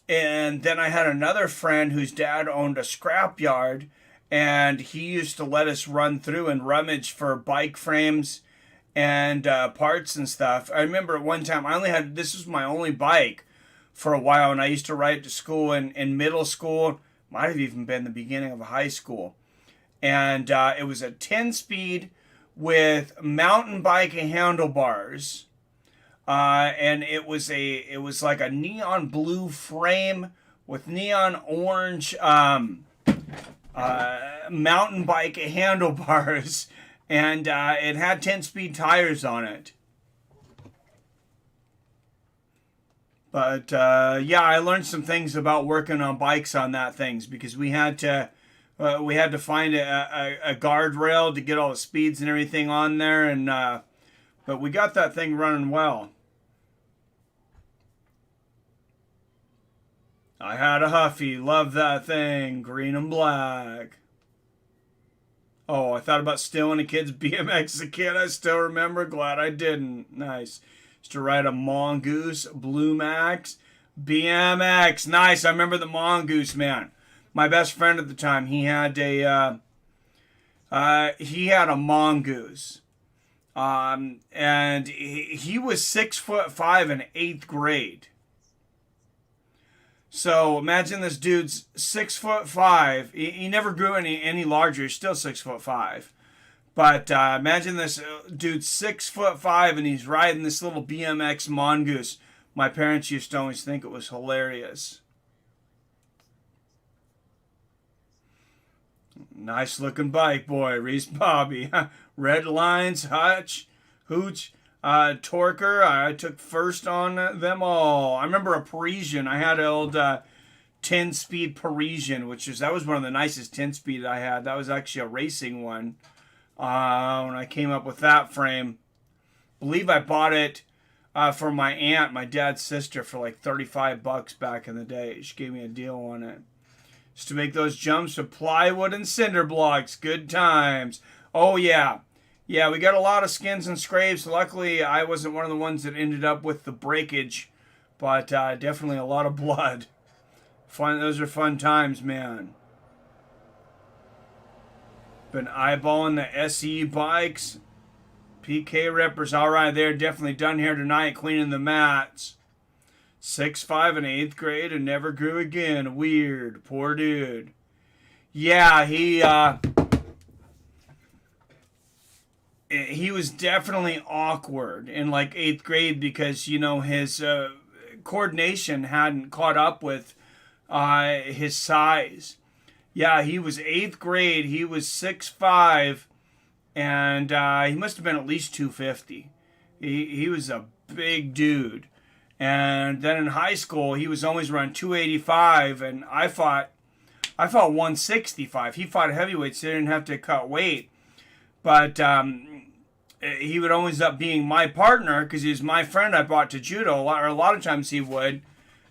Speaker 1: and then I had another friend whose dad owned a scrapyard, and he used to let us run through and rummage for bike frames and parts and stuff. I remember at one time this was my only bike for a while, and I used to ride to school in middle school. Might have even been the beginning of high school. And it was a 10-speed with mountain bike handlebars. And it was like a neon blue frame with neon orange mountain bike handlebars, and it had 10-speed tires on it. But yeah, I learned some things about working on bikes on that things because we had to find a guardrail to get all the speeds and everything on there, and but we got that thing running well. I had a Huffy. Love that thing. Green and black. Oh, I thought about stealing a kid's BMX as a kid. I still remember. Glad I didn't. Nice. Used to ride a Mongoose, Blue Max, BMX. Nice. I remember the Mongoose, man. My best friend at the time, he had a Mongoose. And he was 6'5" in 8th grade. So imagine this dude's 6'5". He never grew any larger. He's still 6'5". But imagine this dude's 6'5" and he's riding this little BMX Mongoose. My parents used to always think it was hilarious. Nice looking bike, boy. Reese Bobby. Red Lines, Hooch. Torker, I took first on them all. I remember a Parisian. I had an old 10-speed Parisian, that was one of the nicest 10-speed I had. That was actually a racing one. When I came up with that frame, I believe I bought it for my aunt, my dad's sister, for like $35 back in the day. She gave me a deal on it. Just to make those jumps with plywood and cinder blocks. Good times. Oh, yeah. Yeah, we got a lot of skins and scrapes. Luckily, I wasn't one of the ones that ended up with the breakage. But definitely a lot of blood. Fun. Those are fun times, man. Been eyeballing the SE bikes. PK Rippers. All right, they're definitely done here tonight cleaning the mats. 6'5" in 8th grade and never grew again. Weird. Poor dude. Yeah, he was definitely awkward in like 8th grade because, you know, his coordination hadn't caught up with his size. Yeah, he was 8th grade. He was 6'5", and he must have been at least 250. He was a big dude. And then in high school, he was always around 285, and I fought 165. He fought heavyweights, so he didn't have to cut weight. But he would always end up being my partner because he was my friend I brought to Judo. A lot of times he would.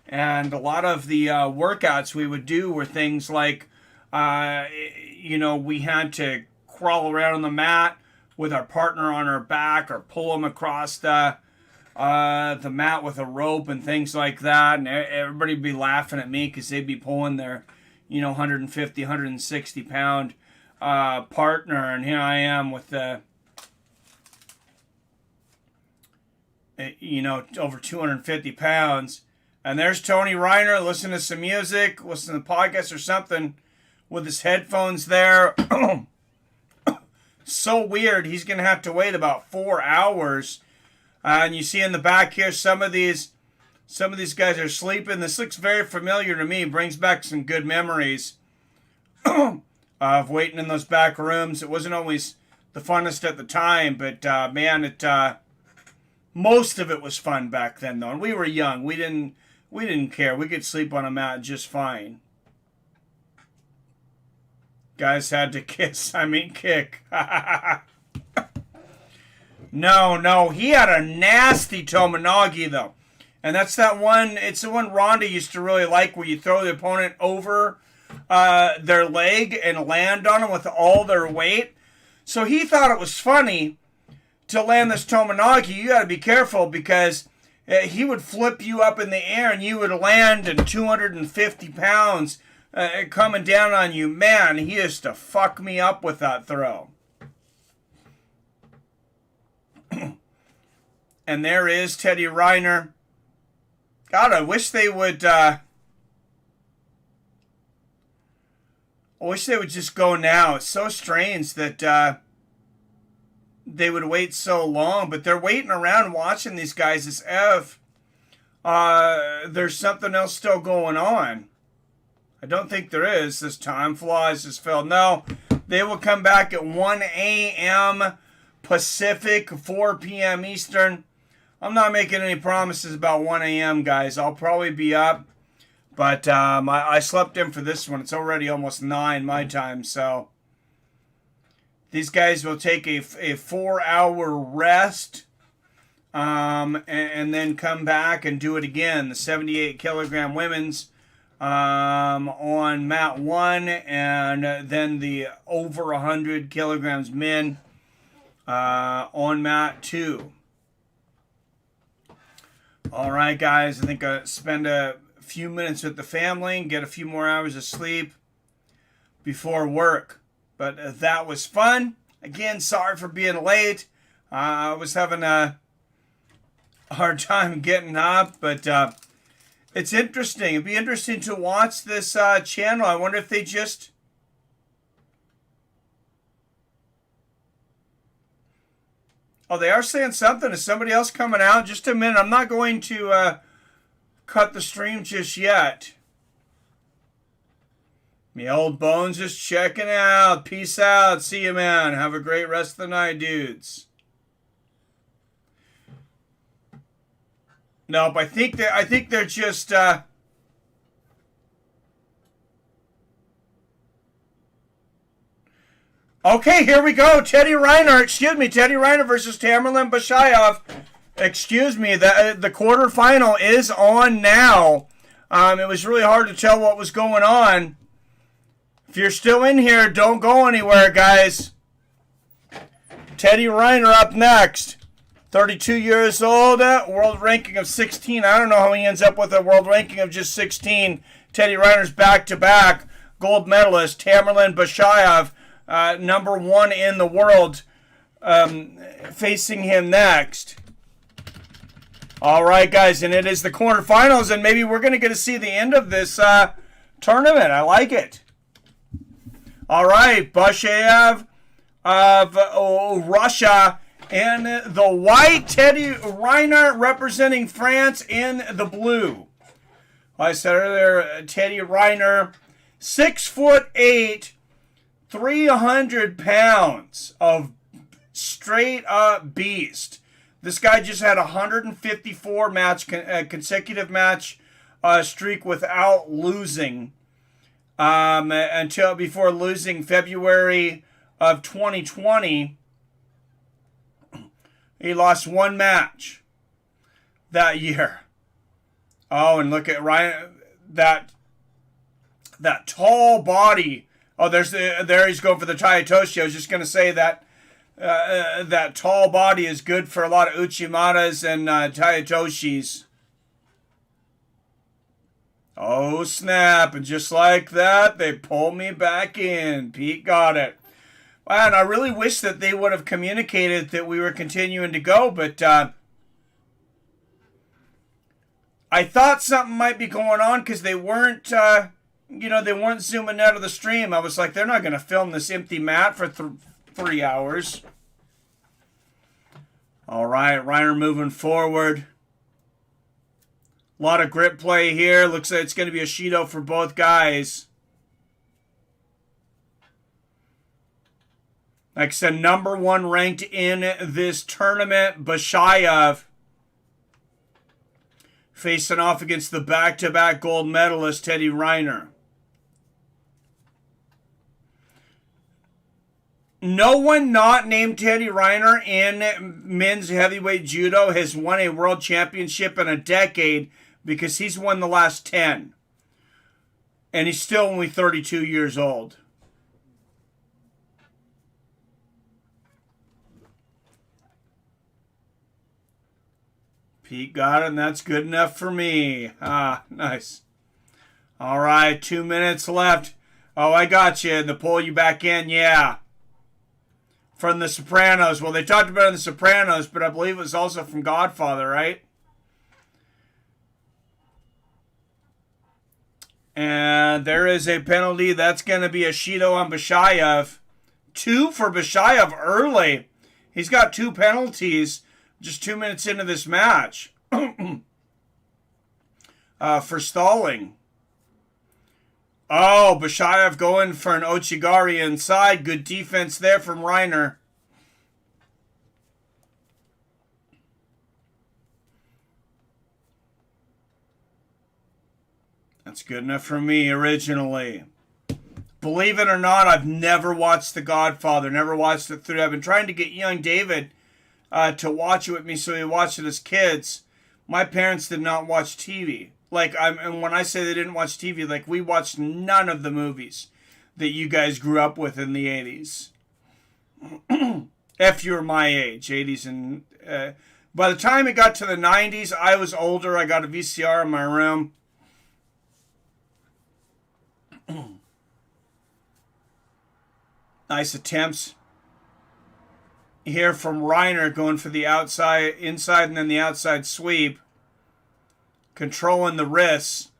Speaker 1: And a lot of the workouts we would do were things like, you know, we had to crawl around on the mat with our partner on our back or pull him across the mat with a rope and things like that, and everybody would be laughing at me because they'd be pulling their, you know, 150, 160 pound partner, and here I am with the, you know, over 250 pounds, and there's Teddy Riner listening to some music, listening to podcasts or something with his headphones there. So weird. He's gonna have to wait about 4 hours. And you see in the back here, some of these guys are sleeping. This looks very familiar to me. Brings back some good memories of waiting in those back rooms. It wasn't always the funnest at the time, but man, most of it was fun back then, though. And we were young. We didn't care. We could sleep on a mat just fine. Guys had to kick. No, he had a nasty Nogi though. And that's that one, it's the one Ronda used to really like where you throw the opponent over their leg and land on them with all their weight. So he thought it was funny to land this Nogi. You got to be careful because he would flip you up in the air and you would land at 250 pounds coming down on you. Man, he used to fuck me up with that throw. And there is Teddy Riner. God, I wish they would. I wish they would just go now. It's so strange that they would wait so long, but they're waiting around watching these guys as if there's something else still going on. I don't think there is. This time flies as Phil. No, they will come back at 1 a.m. Pacific, 4 p.m. Eastern. I'm not making any promises about 1 a.m., guys. I'll probably be up. But I slept in for this one. It's already almost 9 my time. So these guys will take a 4-hour rest and then come back and do it again. The 78-kilogram women's on mat 1 and then the over 100 kilograms men on mat 2. All right, guys, I think I'll spend a few minutes with the family and get a few more hours of sleep before work. But that was fun. Again, sorry for being late. I was having a hard time getting up, but it's interesting. It'd be interesting to watch this channel. I wonder if they just... Oh, they are saying something. Is somebody else coming out? Just a minute. I'm not going to cut the stream just yet. Me old bones just checking out. Peace out. See you, man. Have a great rest of the night, dudes. Nope. I think they're just. Okay, here we go. Teddy Riner versus Tamerlan Bashayoff. Excuse me, the quarterfinal is on now. It was really hard to tell what was going on. If you're still in here, don't go anywhere, guys. Teddy Riner up next. 32 years old, world ranking of 16. I don't know how he ends up with a world ranking of just 16. Teddy Riner's back-to-back gold medalist. Tamerlan Bashayoff, number 1 in the world, facing him next. All right, guys, and it is the quarterfinals, and maybe we're going to get to see the end of this tournament. I like it. All right, Bashayoff of Russia, and the white, Teddy Riner representing France in the blue. I said earlier, Teddy Riner, 6'8", 300 pounds of straight up beast. This guy just had a 154 match consecutive match streak without losing until before losing February of 2020. He lost 1 match that year. Oh, and look at Ryan, that tall body. Oh, there he's going for the Tayatoshi. I was just going to say that that tall body is good for a lot of Uchimaras and Tayatoshis. Oh, snap. And just like that, they pull me back in. Pete got it. And I really wish that they would have communicated that we were continuing to go, but I thought something might be going on because they weren't, they weren't zooming out of the stream. I was like, they're not going to film this empty mat for 3 hours. All right, Reiner moving forward. A lot of grip play here. Looks like it's going to be a Judo for both guys. Like I said, number 1 ranked in this tournament, Bashayoff, facing off against the back-to-back gold medalist, Teddy Riner. No one not named Teddy Riner in men's heavyweight judo has won a world championship in a decade because he's won the last 10. And he's still only 32 years old. Pete got it, and that's good enough for me. Ah, nice. All right, 2 minutes left. Oh, I got you. And to pull you back in, yeah. From The Sopranos. Well, they talked about it in The Sopranos, but I believe it was also from Godfather, right? And there is a penalty. That's going to be a Judo on Bashayoff. 2 for Bashayoff early. He's got 2 penalties just 2 minutes into this match for stalling. Oh, Bashayoff going for an Ochigari inside. Good defense there from Reiner. That's good enough for me originally. Believe it or not, I've never watched The Godfather. Never watched it through. I've been trying to get young David to watch it with me so he watched it as kids. My parents did not watch TV. And when I say they didn't watch TV, like we watched none of the movies that you guys grew up with in the 80s. If you were my age, 80s and... by the time it got to the 90s, I was older. I got a VCR in my room. Nice attempts here from Reiner, going for the outside, inside, and then the outside sweep. Controlling the wrists.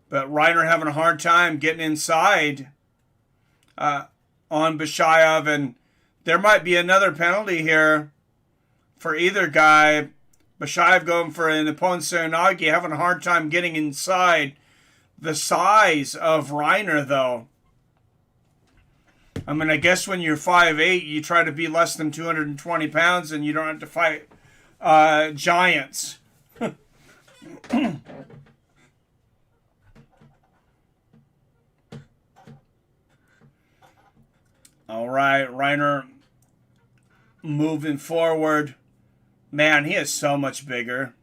Speaker 1: But Reiner having a hard time getting inside on Bashayoff. And there might be another penalty here for either guy. Bashayoff going for an opponent, Nogi, having a hard time getting inside. The size of Reiner, though. I mean, I guess when you're 5'8", you try to be less than 220 pounds and you don't have to fight giants. All right, Reiner moving forward. Man, he is so much bigger.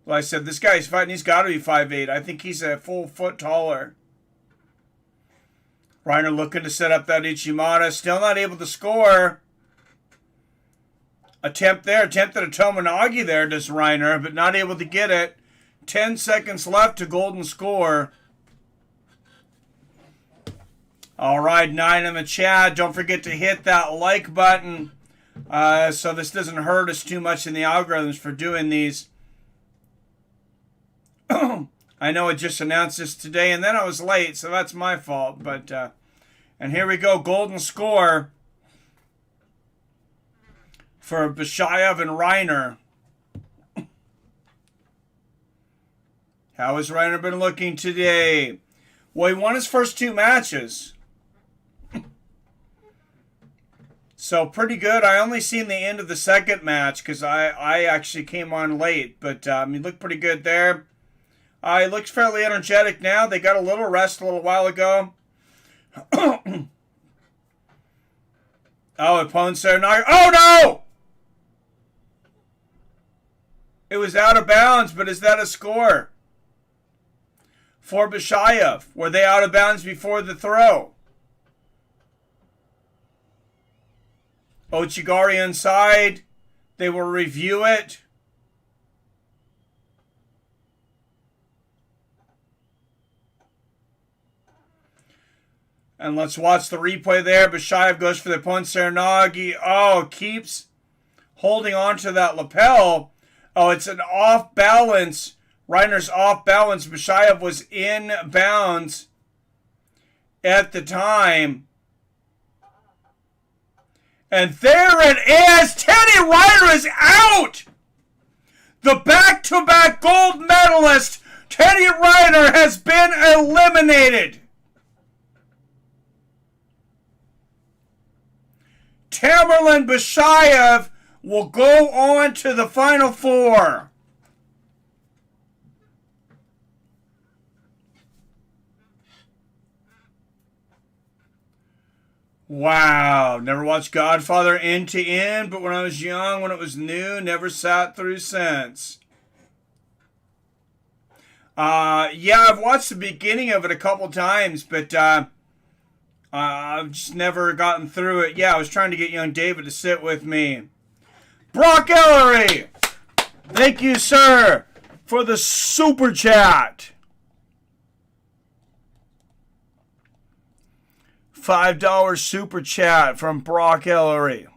Speaker 1: Well, I said, this guy's fighting, he's got to be 5'8". I think he's a full foot taller. Reiner looking to set up that Ichimata. Still not able to score. Attempted a Tomonogi there, does Reiner, but not able to get it. 10 seconds left to golden score. All right, 9 in the chat. Don't forget to hit that like button so this doesn't hurt us too much in the algorithms for doing these. I know I just announced this today, and then I was late, so that's my fault. But and here we go, golden score for Bashayoff and Reiner. How has Reiner been looking today? Well, he won his first 2 matches. So pretty good. I only seen the end of the second match because I actually came on late. But he looked pretty good there. He looks fairly energetic now. They got a little rest a little while ago. Oh, opponent's there. Oh, no! It was out of bounds, but is that a score? For Bashayoff. Were they out of bounds before the throw? Ochigari inside. They will review it. And let's watch the replay there. Bashayoff goes for the punch there. Nogi. Oh, keeps holding on to that lapel. Oh, it's an off balance. Reiner's off balance. Bashayoff was in bounds at the time. And there it is. Teddy Riner is out. The back-to-back gold medalist, Teddy Riner, has been eliminated. Tamerlan Bashayoff will go on to the Final Four. Wow. Never watched Godfather end to end, but when I was young, when it was new, never sat through since. Yeah, I've watched the beginning of it a couple times, but I've just never gotten through it. Yeah, I was trying to get young David to sit with me. Brock Ellery! Thank you, sir, for the super chat. $5 super chat from Brock Ellery.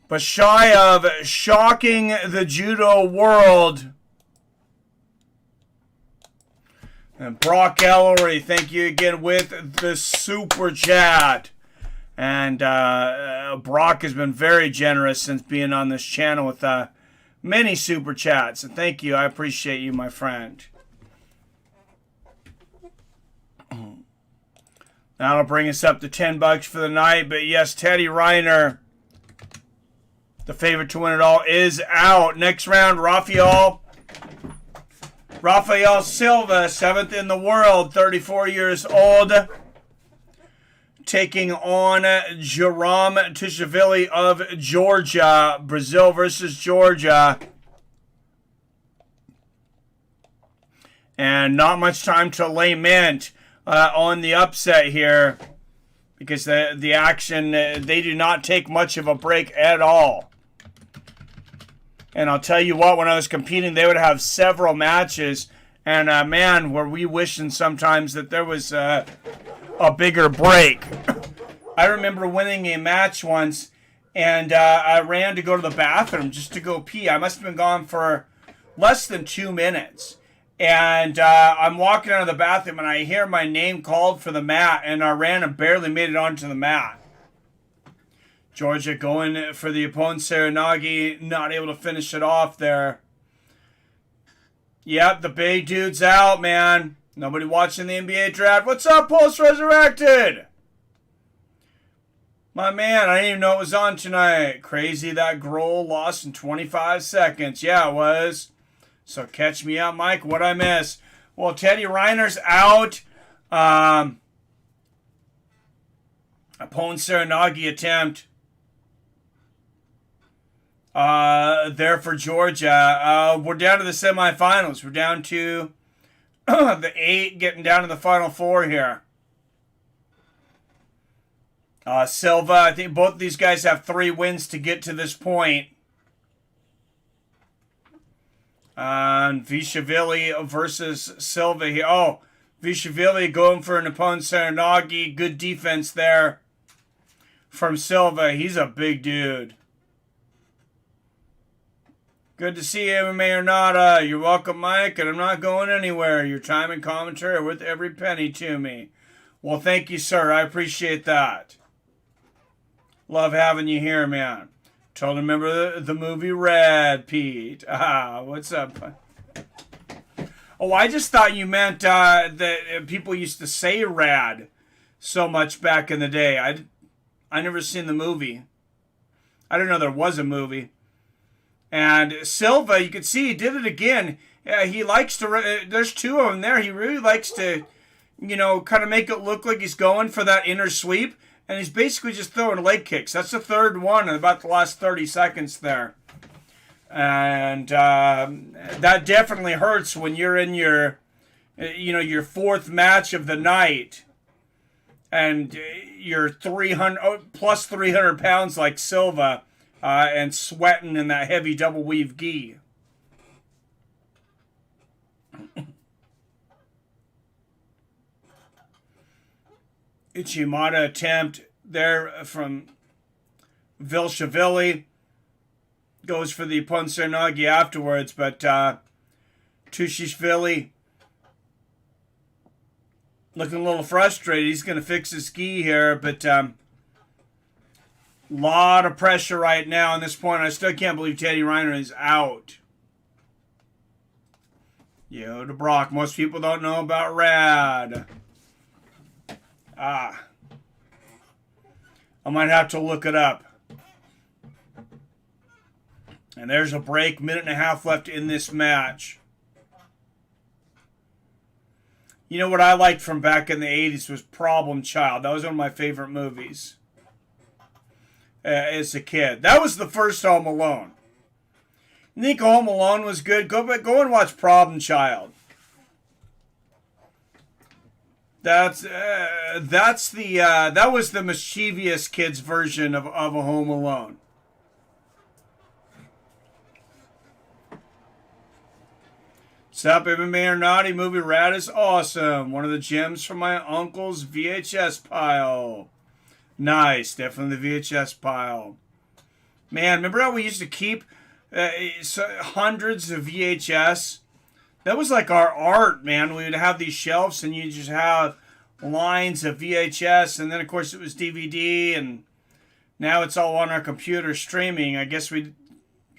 Speaker 1: Bashayoff shocking the judo world. And Brock Ellery, thank you again with the super chat. And Brock has been very generous since being on this channel with many super chats. And thank you. I appreciate you, my friend. That'll bring us up to $10 for the night. But yes, Teddy Riner, the favorite to win it all, is out. Next round, Rafael Silva, 7th in the world, 34 years old, taking on Jerome Tishishvili of Georgia. Brazil versus Georgia. And not much time to lament on the upset here, because the action, they do not take much of a break at all. And I'll tell you what, when I was competing, they would have several matches. And, man, were we wishing sometimes that there was a bigger break. I remember winning a match once, and I ran to go to the bathroom just to go pee. I must have been gone for less than 2 minutes. And I'm walking out of the bathroom, and I hear my name called for the mat, and I ran and barely made it onto the mat. Georgia going for the opponent, Nogi, not able to finish it off there. Yep, the big dude's out, man. Nobody watching the NBA draft. What's up, Pulse Resurrected? My man, I didn't even know it was on tonight. Crazy that Grohl lost in 25 seconds. Yeah, it was. So catch me out, Mike. What'd I miss? Well, Teddy Reiner's out. Opponent Nogi attempt. there for Georgia. We're down to the semifinals. We're down to the 8, getting down to the final 4 here. Silva, I think both these guys have 3 wins to get to this point. Vishvili versus Silva here. Oh, Vishvili going for an opponent, Nogi. Good defense there from Silva. He's a big dude. Good to see you, MMA or Nada. You're welcome, Mike, and I'm not going anywhere. Your time and commentary are worth every penny to me. Well, thank you, sir. I appreciate that. Love having you here, man. Totally remember the movie Red, Pete. What's up? Oh, I just thought you meant that people used to say rad so much back in the day. I never seen the movie. I didn't know there was a movie. And Silva, you can see he did it again. He likes to, there's 2 of them there. He really likes to, kind of make it look like he's going for that inner sweep. And he's basically just throwing leg kicks. That's the 3rd one in about the last 30 seconds there. And that definitely hurts when you're in your 4th match of the night. And you're 300 pounds like Silva. And sweating in that heavy double weave gi. Ichimata attempt there from Vilshvili. Goes for the Ponsernagi afterwards, but Tushishvili looking a little frustrated. He's going to fix his gi here, but lot of pressure right now on this point. I still can't believe Teddy Riner is out. To Brock. Most people don't know about Rad. I might have to look it up. And there's a break. 1.5 minutes left in this match. You know what I liked from back in the 80s was Problem Child. That was one of my favorite movies. As a kid. That was the first Home Alone. You think Home Alone was good? Go and watch Problem Child. That was the mischievous kids version of a Home Alone. Sup, MMA or Naughty movie Rad is awesome. One of the gems from my uncle's VHS pile. Nice, definitely the VHS pile. Man, remember how we used to keep hundreds of VHS? That was like our art, man. We would have these shelves and you just have lines of VHS. And then, of course, it was DVD. And now it's all on our computer streaming. I guess we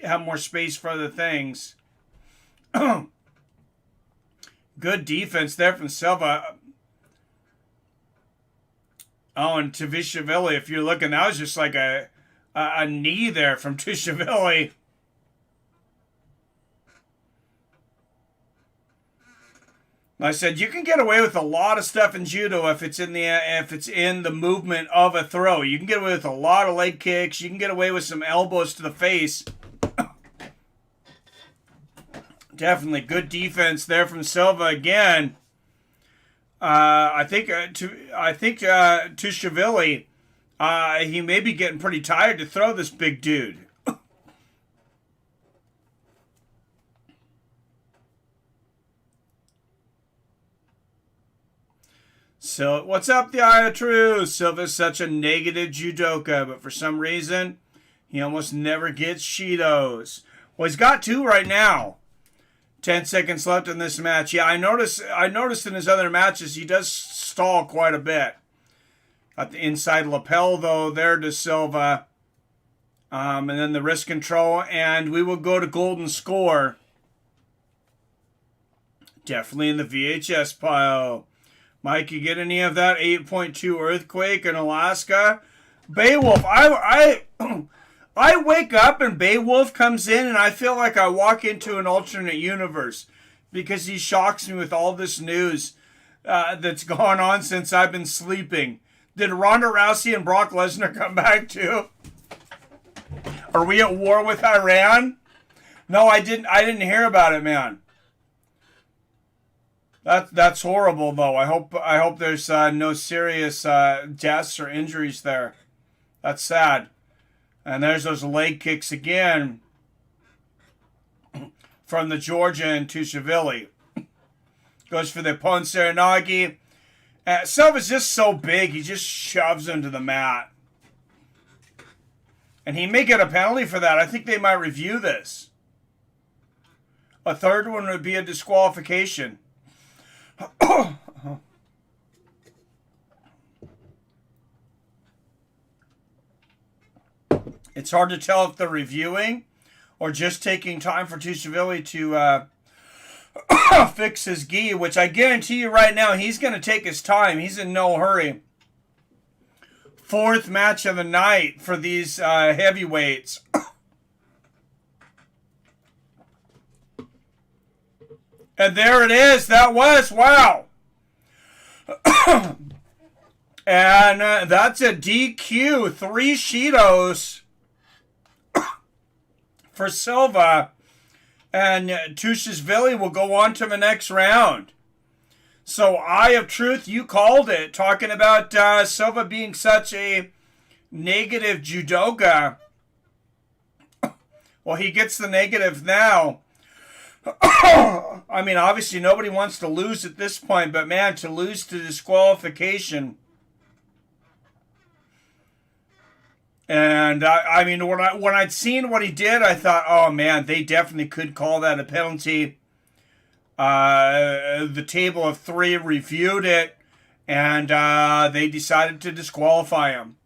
Speaker 1: have more space for other things. Good defense there from Silva. Oh, and Tvishvili, if you're looking, that was just like a knee there from Tvishvili. I said you can get away with a lot of stuff in judo if it's in the movement of a throw. You can get away with a lot of leg kicks. You can get away with some elbows to the face. Definitely good defense there from Silva again. I think Tvishvili, he may be getting pretty tired to throw this big dude. So, what's up, the Eye of Truth? Silva's such a negative judoka, but for some reason, he almost never gets Shidos. Well, he's got 2 right now. 10 seconds left in this match. Yeah, I noticed in his other matches he does stall quite a bit. Got the inside lapel, though, there to Silva. And then the wrist control. And we will go to golden score. Definitely in the VHS pile. Mike, you get any of that 8.2 earthquake in Alaska? Beowulf, I wake up and Beowulf comes in and I feel like I walk into an alternate universe because he shocks me with all this news that's gone on since I've been sleeping. Did Ronda Rousey and Brock Lesnar come back too? Are we at war with Iran? No, I didn't hear about it, man. That's horrible, though. I hope there's no serious deaths or injuries there. That's sad. And there's those leg kicks again from the Georgian to Tushvili. Goes for the opponent, Nogi. Silva's just so big, he just shoves him to the mat. And he may get a penalty for that. I think they might review this. A third one would be a disqualification. It's hard to tell if they're reviewing or just taking time for Tushvili to fix his gi, which I guarantee you right now, he's going to take his time. He's in no hurry. Fourth match of the night for these heavyweights. And there it is. That was, wow. And that's a DQ. 3 Shidos for Silva. And Tushvili will go on to the next round. So, Eye of Truth, you called it. Talking about Silva being such a negative judoka. Well, he gets the negative now. I mean, obviously, nobody wants to lose at this point. But, man, to lose to disqualification. And, I mean, when I'd seen what he did, I thought, oh, man, they definitely could call that a penalty. The table of 3 reviewed it, and they decided to disqualify him.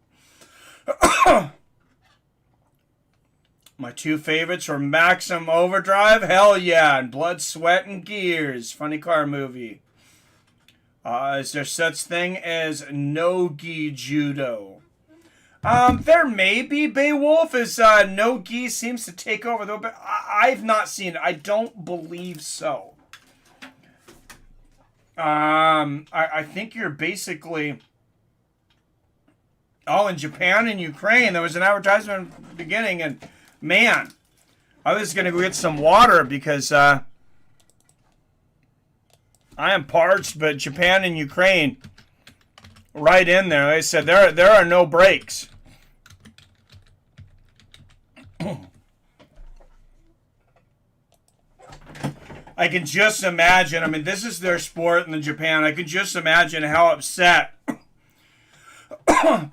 Speaker 1: My 2 favorites were Maximum Overdrive, hell yeah, and Blood, Sweat, and Gears, funny car movie. Is there such thing as Nogi Judo? There may be, Beowulf, as Nogi seems to take over, though, but I've not seen it. I don't believe so. I think you're basically... Oh, in Japan and Ukraine, there was an advertisement at the beginning, and man, I was going to go get some water because I am parched, but Japan and Ukraine, right in there. They said there are no breaks. I can just imagine, I mean, this is their sport in Japan. I can just imagine how upset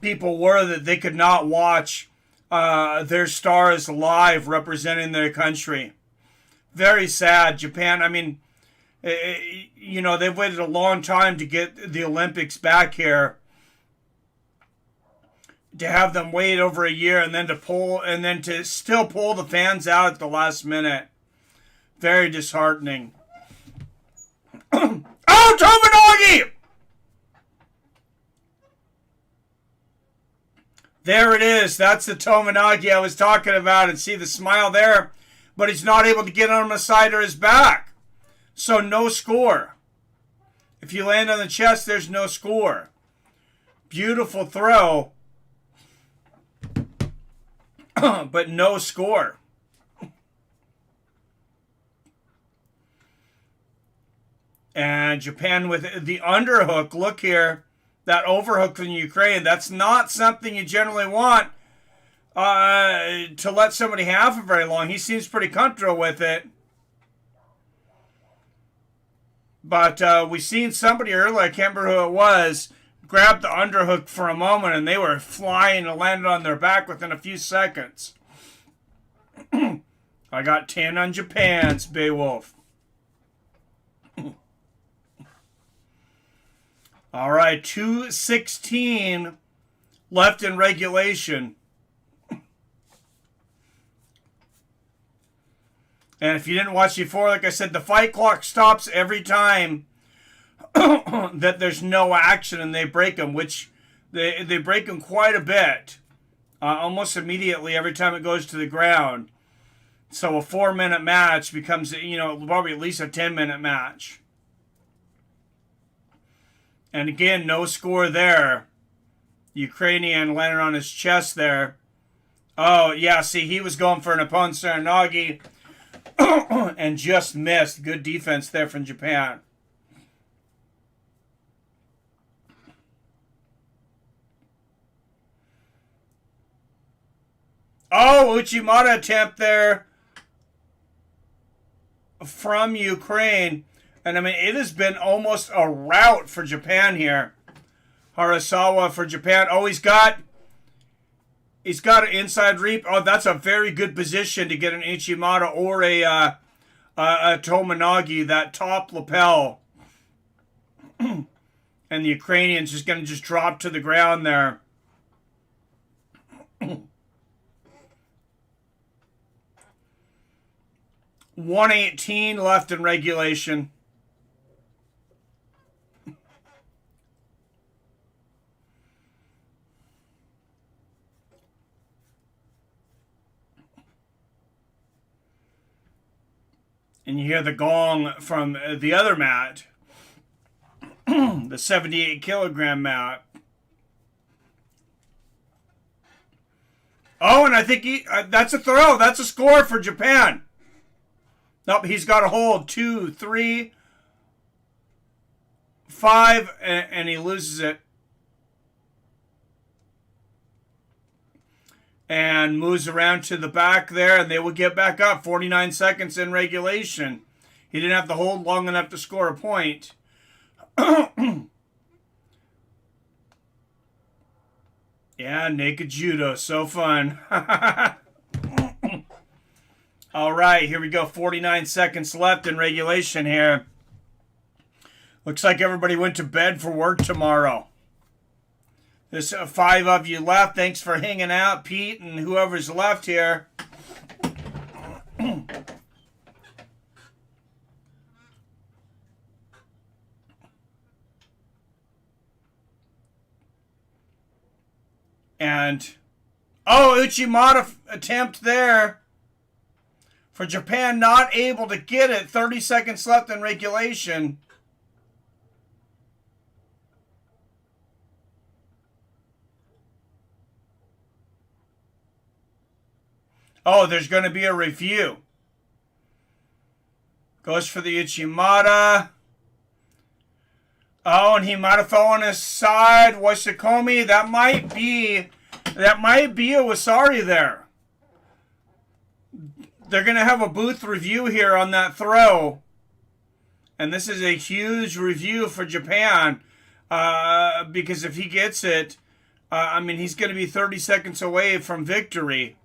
Speaker 1: people were that they could not watch their stars live representing their country. Very sad. Japan, I mean, you know, they've waited a long time to get the Olympics back here. To have them wait over a year and then to still pull the fans out at the last minute. Very disheartening. Oh, Tomonogi! There it is. That's the Tomonogi I was talking about. And see the smile there. But he's not able to get on the side or his back. So no score. If you land on the chest, there's no score. Beautiful throw. But no score. And Japan with the underhook. Look here. That overhook from Ukraine. That's not something you generally want to let somebody have for very long. He seems pretty comfortable with it. But we seen somebody earlier, I can't remember who it was, grab the underhook for a moment and they were flying and landed on their back within a few seconds. I got 10 on Japan's, Beowulf. All right, 2:16 left in regulation. And if you didn't watch before, like I said, the fight clock stops every time that there's no action and they break them, which they break them quite a bit, almost immediately every time it goes to the ground. So a 4-minute match becomes, you know, probably at least a 10-minute match. And again, no score there. Ukrainian landed on his chest there. Oh, yeah, see, he was going for an opponent, Nogi, and just missed. Good defense there from Japan. Oh, Uchimata attempt there from Ukraine. And, I mean, it has been almost a rout for Japan here. Harasawa for Japan. Oh, he's got an inside reap. Oh, that's a very good position to get an Uchimata or a Tomonogi, that top lapel. And the Ukrainian's just going to just drop to the ground there. 1:18 left in regulation. And you hear the gong from the other mat, the 78 kilogram mat. Oh, and I think that's a throw. That's a score for Japan. Nope, he's got a hold. 2, 3, 5, and he loses it. And moves around to the back there, and they will get back up. 49 seconds in regulation. He didn't have to hold long enough to score a point. Yeah, naked judo. So fun. All right, here we go. 49 seconds left in regulation here. Looks like everybody went to bed for work tomorrow. There's 5 of you left. Thanks for hanging out, Pete, and whoever's left here. And, oh, Uchimata attempt there for Japan, not able to get it. 30 seconds left in regulation. Oh, there's going to be a review. Goes for the Uchimata. Oh, and he might have fell on his side. Washikomi, that might be a Wasari there. They're going to have a booth review here on that throw. And this is a huge review for Japan. Because if he gets it, I mean, he's going to be 30 seconds away from victory.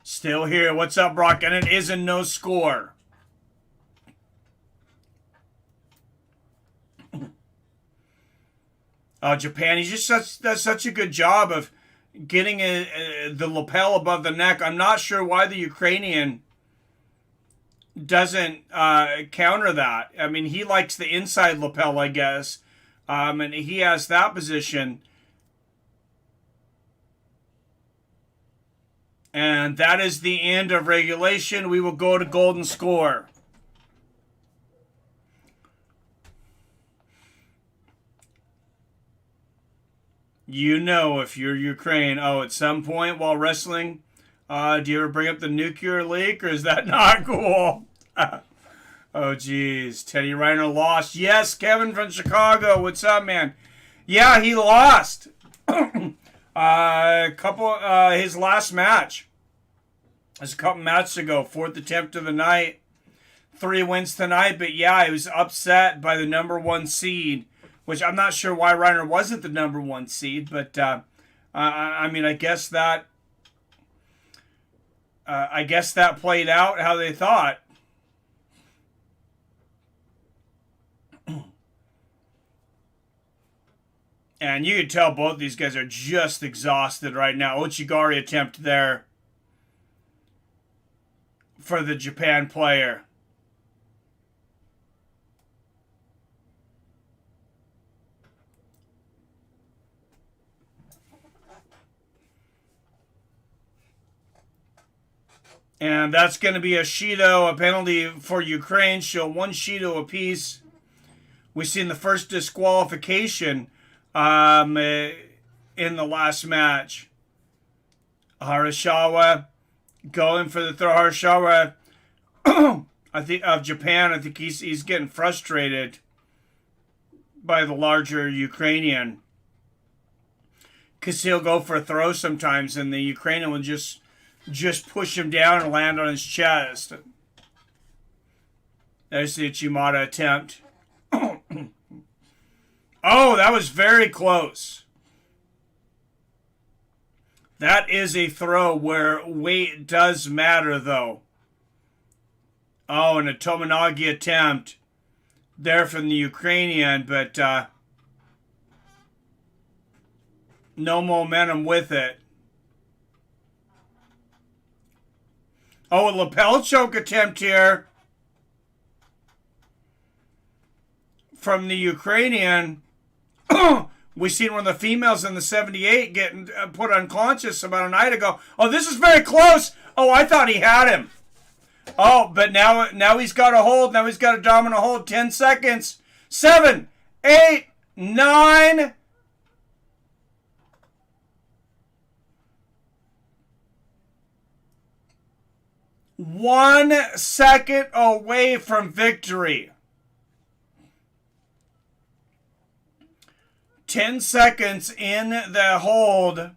Speaker 1: Still here. What's up, Brock? And it is a no score. Japan, he just does such a good job of getting the lapel above the neck. I'm not sure why the Ukrainian doesn't counter that. I mean, he likes the inside lapel, I guess. And he has that position. And that is the end of regulation. We will go to golden score. You know, if you're Ukraine, at some point while wrestling, do you ever bring up the nuclear leak, or is that not cool? Oh, geez. Teddy Riner lost. Yes, Kevin from Chicago. What's up, man? Yeah, he lost. His last match. It was a couple matches ago. 4th attempt of the night. 3 wins tonight, but yeah, he was upset by the number 1 seed. Which I'm not sure why Reiner wasn't the number 1 seed, but I mean, I guess that played out how they thought. And you can tell both these guys are just exhausted right now. Ochigari attempt there for the Japan player. And that's going to be a Shido, a penalty for Ukraine. Show 1 Shido apiece. We've seen the first disqualification. And in the last match. Harashawa going for the throw. Harashawa, I think, of Japan. I think he's getting frustrated by the larger Ukrainian, because he'll go for a throw sometimes, and the Ukrainian will just push him down and land on his chest. There's the Uchimata attempt. Oh, that was very close. That is a throw where weight does matter, though. Oh, and a Tomonogi attempt there from the Ukrainian, but no momentum with it. Oh, a lapel choke attempt here from the Ukrainian. We seen one of the females in the 78 getting put unconscious about a night ago. Oh, this is very close. Oh, I thought he had him. Oh, but now he's got a hold. Now he's got a dominant hold. 10 seconds. 7, 8, 9. One second away from victory. 10 seconds in the hold.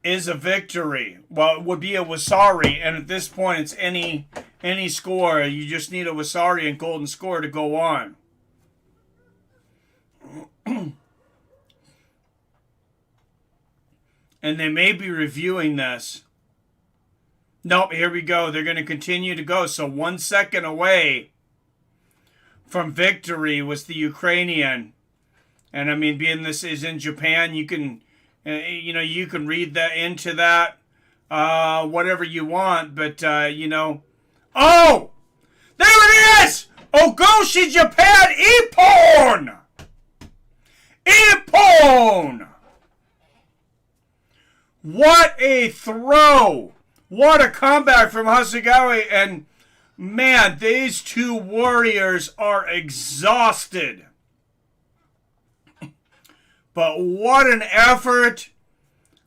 Speaker 1: Is a victory. Well, it would be a Wasari, and at this point it's any score. You just need a Wasari and golden score to go on. And they may be reviewing this. Nope, here we go. They're going to continue to go. So 1 second away from victory was the Ukrainian. And I mean, being this is in Japan, you can, you can read that into that, whatever you want. But, oh, there it is! Ogoshi Japan Ippon! Ippon! What a throw! What a comeback from Hasegawa. And man, these two warriors are exhausted. But what an effort.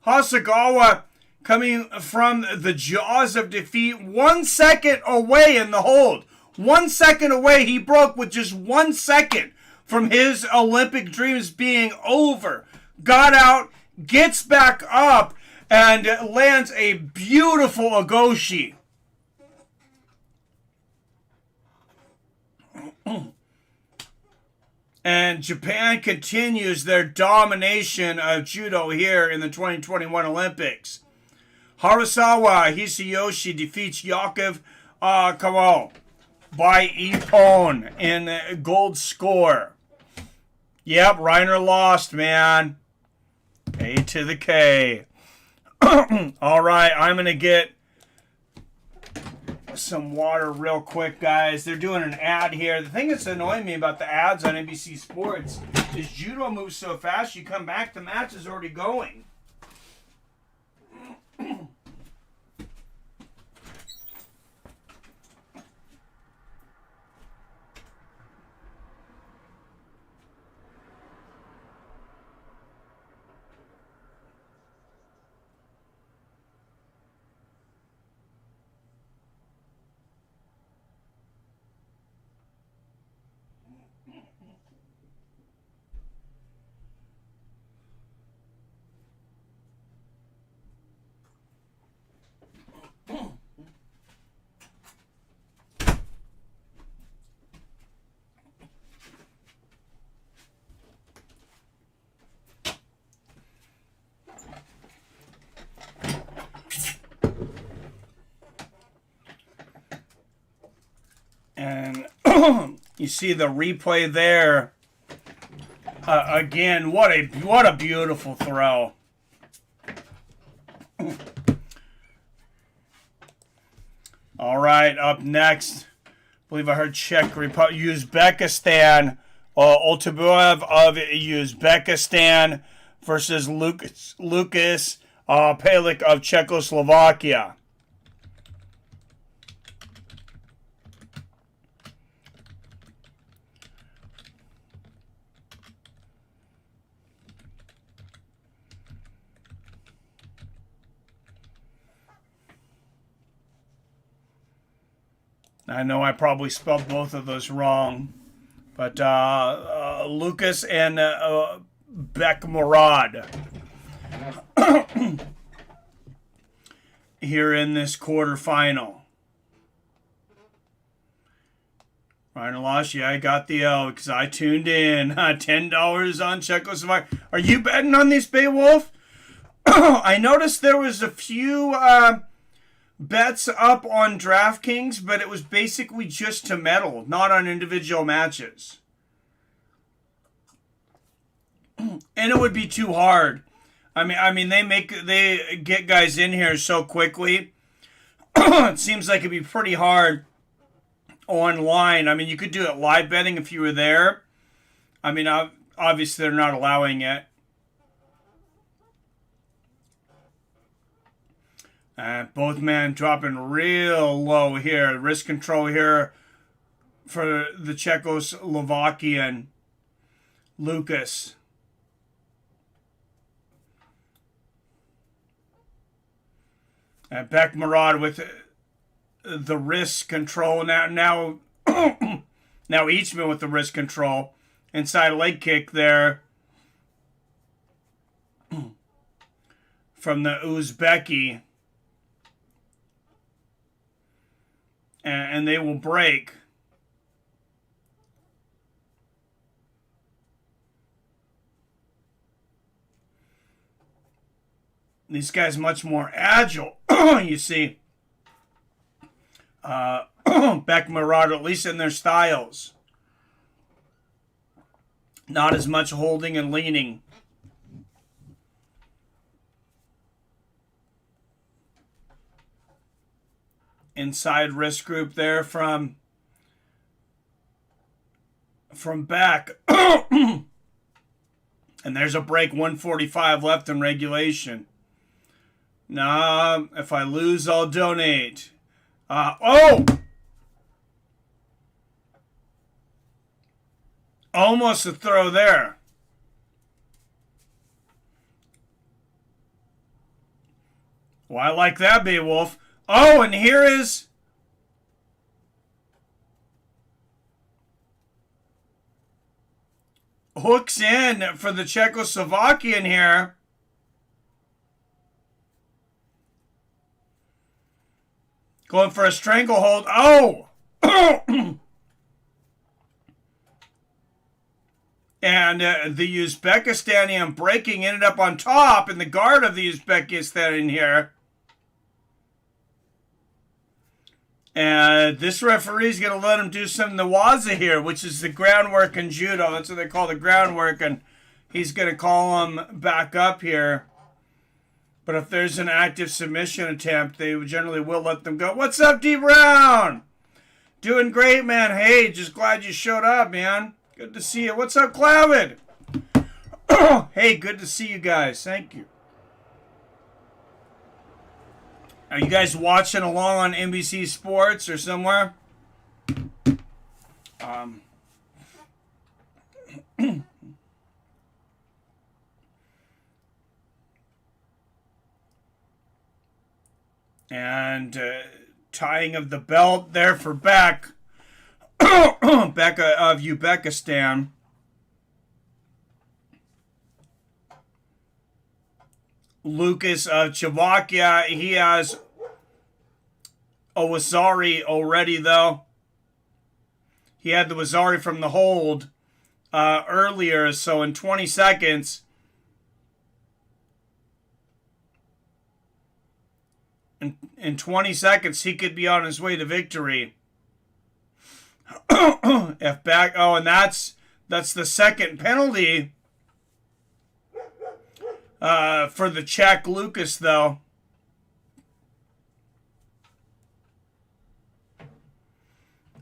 Speaker 1: Hasegawa coming from the jaws of defeat. 1 second away in the hold. 1 second away. He broke with just 1 second from his Olympic dreams being over. Got out, gets back up, and lands a beautiful Ogoshi. And Japan continues their domination of judo here in the 2021 Olympics. Harasawa Hisayoshi defeats Yakov Kamo by Ippon in gold score. Yep, Reiner lost, man. A to the K. All right, I'm going to get some water real quick, guys. They're doing an ad here. The thing that's annoying me about the ads on NBC Sports is judo moves so fast, you come back, the match is already going. And you see the replay there. Again, what a beautiful throw. All right, up next, I believe I heard Czech Republic, Uzbekistan, Ultabuev of Uzbekistan versus Lucas Palik of Czechoslovakia. I know I probably spelled both of those wrong. But Lucas and Bekmurad here in this quarterfinal. Reiner lost. Yeah, I got the L because I tuned in. $10 on Czechoslovakia. Are you betting on these, Beowulf? I noticed there was a few bets up on DraftKings, but it was basically just to medal, not on individual matches. And it would be too hard. I mean, they get guys in here so quickly. It seems like it'd be pretty hard online. I mean, you could do it live betting if you were there. I mean, obviously they're not allowing it. Both men dropping real low here. Wrist control here for the Czechoslovakian Lucas. Bekmurad with the wrist control. Now Eachman with the wrist control. Inside leg kick there from the Uzbeki. And they will break. These guys much more agile, you see. Bekmurad, at least in their styles. Not as much holding and leaning. Inside wrist group there from back. And there's a break, 145 left in regulation. Nah, if I lose, I'll donate. Oh! Almost a throw there. Well, I like that, Beowulf. Oh, and here is hooks in for the Czechoslovakian here. Going for a stranglehold. Oh! And the Uzbekistanian breaking ended up on top in the guard of the Uzbekistanian here. And this referee's going to let him do some Nawaza here, which is the groundwork in Judo. That's what they call the groundwork. And he's going to call him back up here. But if there's an active submission attempt, they generally will let them go. What's up, D Brown? Doing great, man. Hey, just glad you showed up, man. Good to see you. What's up, Clavid? Hey, good to see you guys. Thank you. Are you guys watching along on NBC Sports or somewhere? And tying of the belt there for Beck. Becca of Uzbekistan. Lucas of Slovakia. He has a Wazari already, though. He had the Wazari from the hold earlier, so in 20 seconds... In 20 seconds, he could be on his way to victory. If back, oh, and that's the second penalty for the Czech Lucas, though.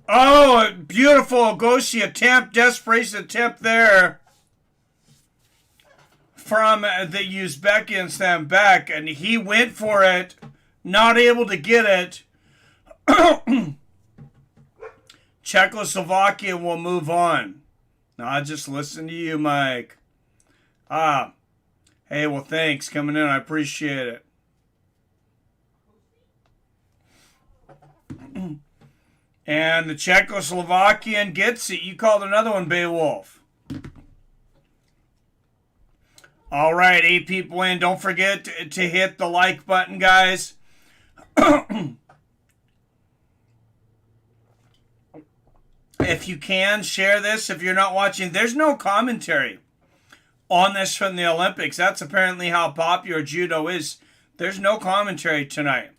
Speaker 1: Oh, beautiful Goshi attempt, desperation attempt there from the Uzbekistan back, and he went for it. Not able to get it. Czechoslovakia will move on. No, I just listen to you, Mike. Hey, well, thanks coming in. I appreciate it. And the Czechoslovakian gets it. You called another one Beowulf. All right, 8 people in. Don't forget to hit the like button, guys. If you can, share this. If you're not watching, there's no commentary on this from the Olympics. That's apparently how popular judo is. There's no commentary tonight.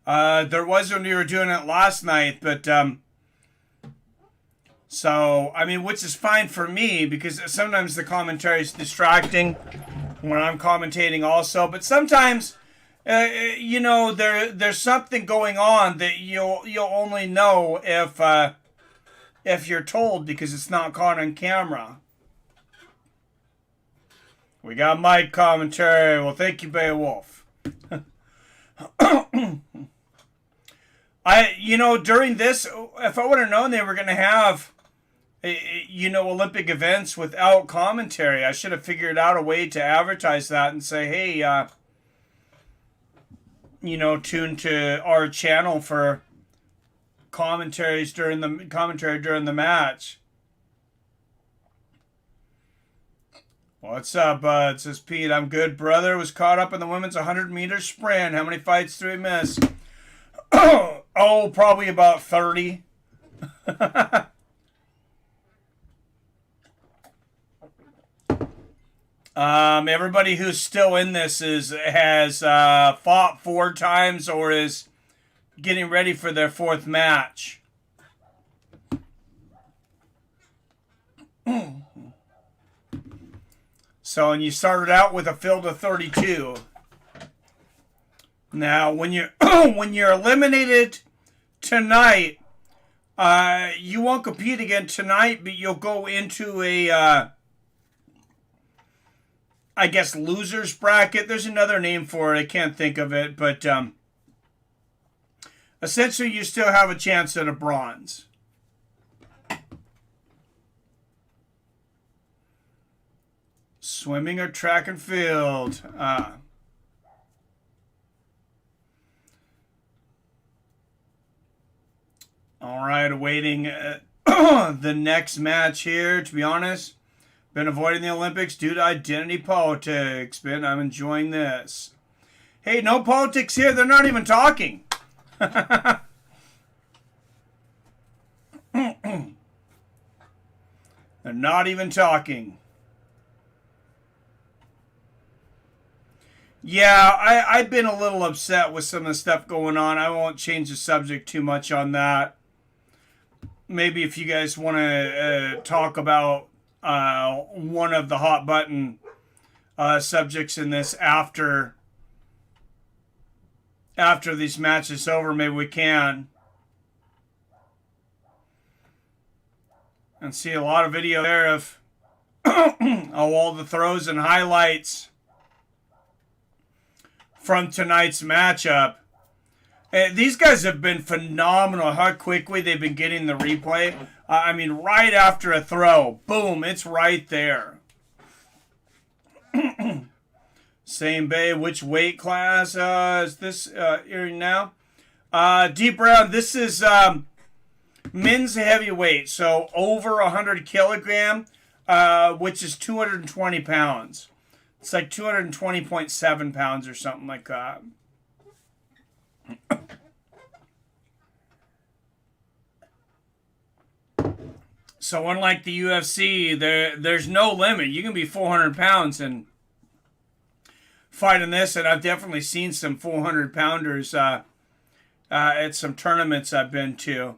Speaker 1: There was when we were doing it last night, but so I mean, which is fine for me because sometimes the commentary is distracting when I'm commentating also. But sometimes, you know, there's something going on that you'll only know if you're told because it's not caught on camera. We got mic commentary. Well, thank you, Beowulf. You know, during this, if I would have known they were going to have, you know, Olympic events without commentary, I should have figured out a way to advertise that and say, hey, you know, tune to our channel for commentary during the match. What's up, bud? Says Pete. I'm good, brother. Was caught up in the women's 100-meter sprint. How many fights did we miss? Oh, probably about 30. Everybody who's still in this has fought 4 times or is getting ready for their 4th match. So, and you started out with a field of 32. Now, when you're when you're eliminated tonight, you won't compete again tonight, but you'll go into a, I guess, loser's bracket. There's another name for it. I can't think of it, but essentially, you still have a chance at a bronze. Swimming or track and field? All right, awaiting the next match here. To be honest, been avoiding the Olympics due to identity politics. But I'm enjoying this. Hey, no politics here. They're not even talking. They're not even talking. Yeah, I've been a little upset with some of the stuff going on. I won't change the subject too much on that. Maybe if you guys want to talk about one of the hot button subjects in this after these matches over, maybe we can. And see a lot of video there of all the throws and highlights from tonight's matchup. These guys have been phenomenal. How quickly they've been getting the replay. I mean, right after a throw, boom, it's right there. Same Bay. Which weight class is this here now? Deep Brown, this is men's heavyweight, so over 100 kilogram, which is 220 pounds. It's like 220.7 pounds or something like that. So unlike the UFC, there's no limit. You can be 400 pounds and fight in this, and I've definitely seen some 400-pounders at some tournaments I've been to.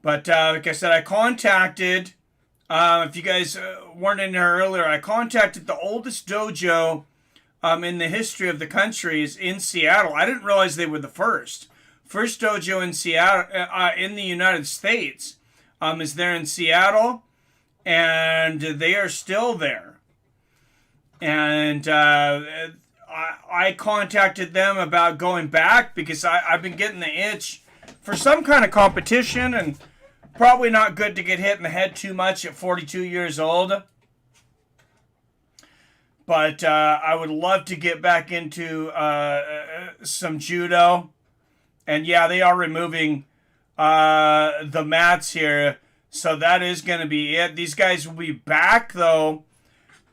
Speaker 1: But like I said, I contacted, if you guys weren't in there earlier, I contacted the oldest dojo in the history of the country is in Seattle. I didn't realize they were the first. First dojo in Seattle, in the United States, is there in Seattle, and they are still there. And I contacted them about going back because I've been getting the itch for some kind of competition, and probably not good to get hit in the head too much at 42 years old. But I would love to get back into some judo And yeah, they are removing the mats here. So that is going to be it. These guys will be back, though,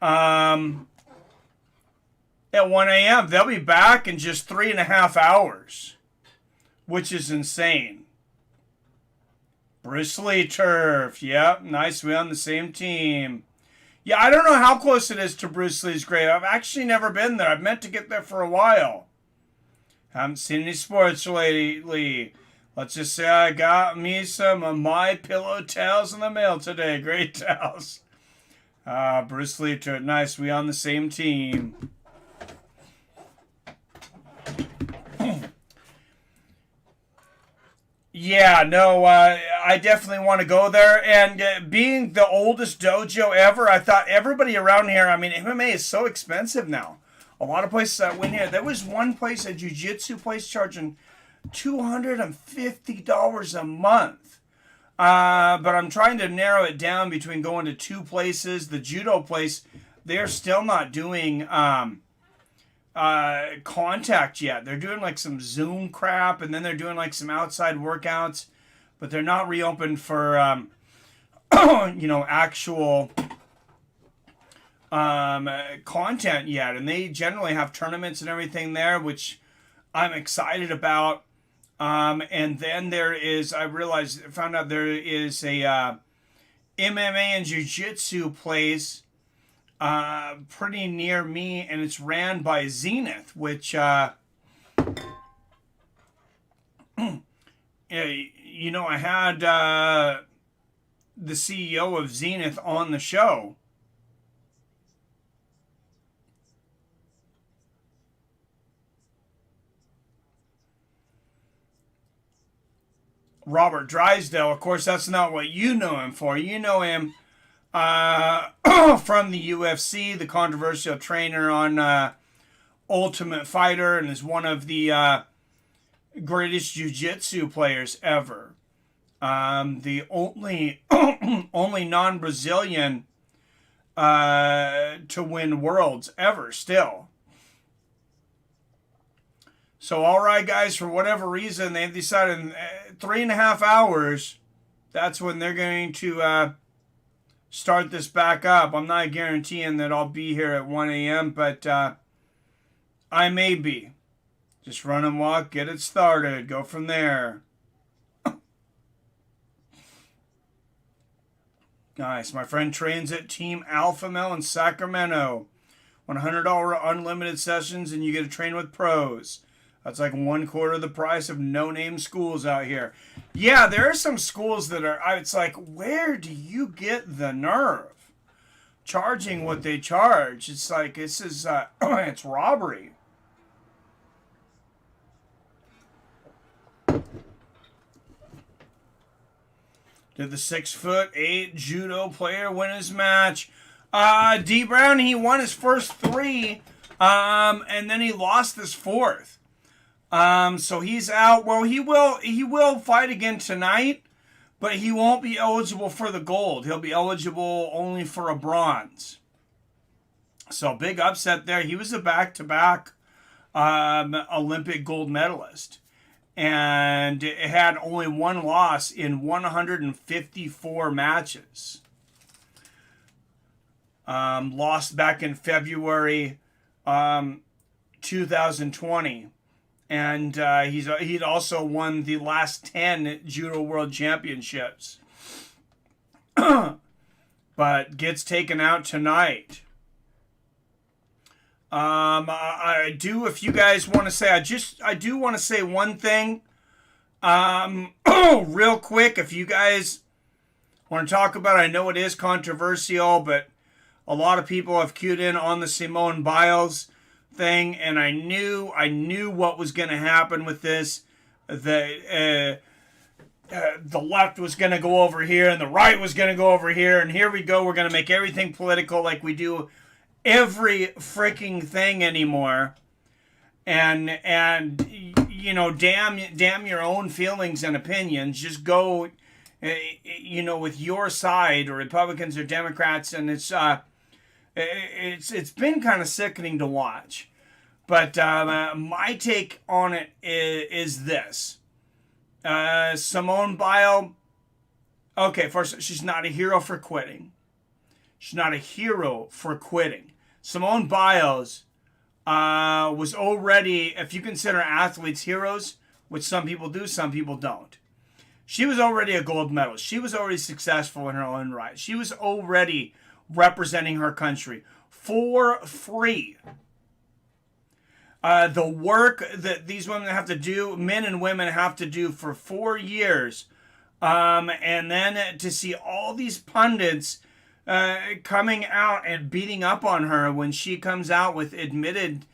Speaker 1: at 1 a.m. They'll be back in just 3.5 hours, which is insane. Bruce Lee turf. Yep, nice. We're on the same team. Yeah, I don't know how close it is to Bruce Lee's grave. I've actually never been there. I've meant to get there for a while. Haven't seen any sports lately. Let's just say I got me some of My Pillow towels in the mail today. Great towels. Bruce Lee turf. Nice. We on the same team. Yeah, no, I definitely want to go there. And being the oldest dojo ever, I thought everybody around here, I mean, MMA is so expensive now. A lot of places I went here. There was one place, a jiu-jitsu place, charging $250 a month. But I'm trying to narrow it down between going to two places. The judo place, they're still not doing contact yet. They're doing like some Zoom crap, and then they're doing like some outside workouts, but they're not reopened for actual content yet. And they generally have tournaments and everything there, which I'm excited about. And then there is, found out there is a MMA and Jiu-Jitsu place pretty near me, and it's ran by Zenith, which, I had the CEO of Zenith on the show. Robert Drysdale, of course, that's not what you know him for. You know him from the UFC, the controversial trainer on Ultimate Fighter, and is one of the greatest jiu-jitsu players ever. The only only non-Brazilian to win worlds ever still. So, all right, guys, for whatever reason, they've decided in 3.5 hours, that's when they're going to start this back up. I'm not guaranteeing that I'll be here at 1 a.m., but I may be. Just run and walk, get it started, go from there. Nice. My friend trains at Team Alpha Male in Sacramento. $100 unlimited sessions, and you get to train with pros. That's like 1/4 of the price of no-name schools out here. Yeah, there are some schools that are, it's like, where do you get the nerve charging what they charge? It's like, this is, it's robbery. Did the 6'8" judo player win his match? D Brown, he won his first 3, and then he lost his 4th. So he's out. Well, he will fight again tonight, but he won't be eligible for the gold. He'll be eligible only for a bronze. So big upset there. He was a back-to-back Olympic gold medalist, and it had only one loss in 154 matches. Lost back in February 2020. And he'd also won the last 10 Judo World Championships. But gets taken out tonight. I do, if you guys want to say, I do want to say one thing. Real quick, if you guys want to talk about it, I know it is controversial, but a lot of people have cued in on the Simone Biles thing, and I knew what was going to happen with this. The left was going to go over here, and the right was going to go over here, and here we go. We're going to make everything political like we do every freaking thing anymore. And damn your own feelings and opinions. Just go, with your side, or Republicans or Democrats, and it's been kind of sickening to watch. But my take on it is this. Simone Biles. Okay, first, she's not a hero for quitting. She's not a hero for quitting. Simone Biles was already, if you consider athletes heroes, which some people do, some people don't. She was already a gold medalist. She was already successful in her own right. She was already representing her country for free. The work that these women have to do, men and women have to do for 4 years, and then to see all these pundits coming out and beating up on her when she comes out with admittedly,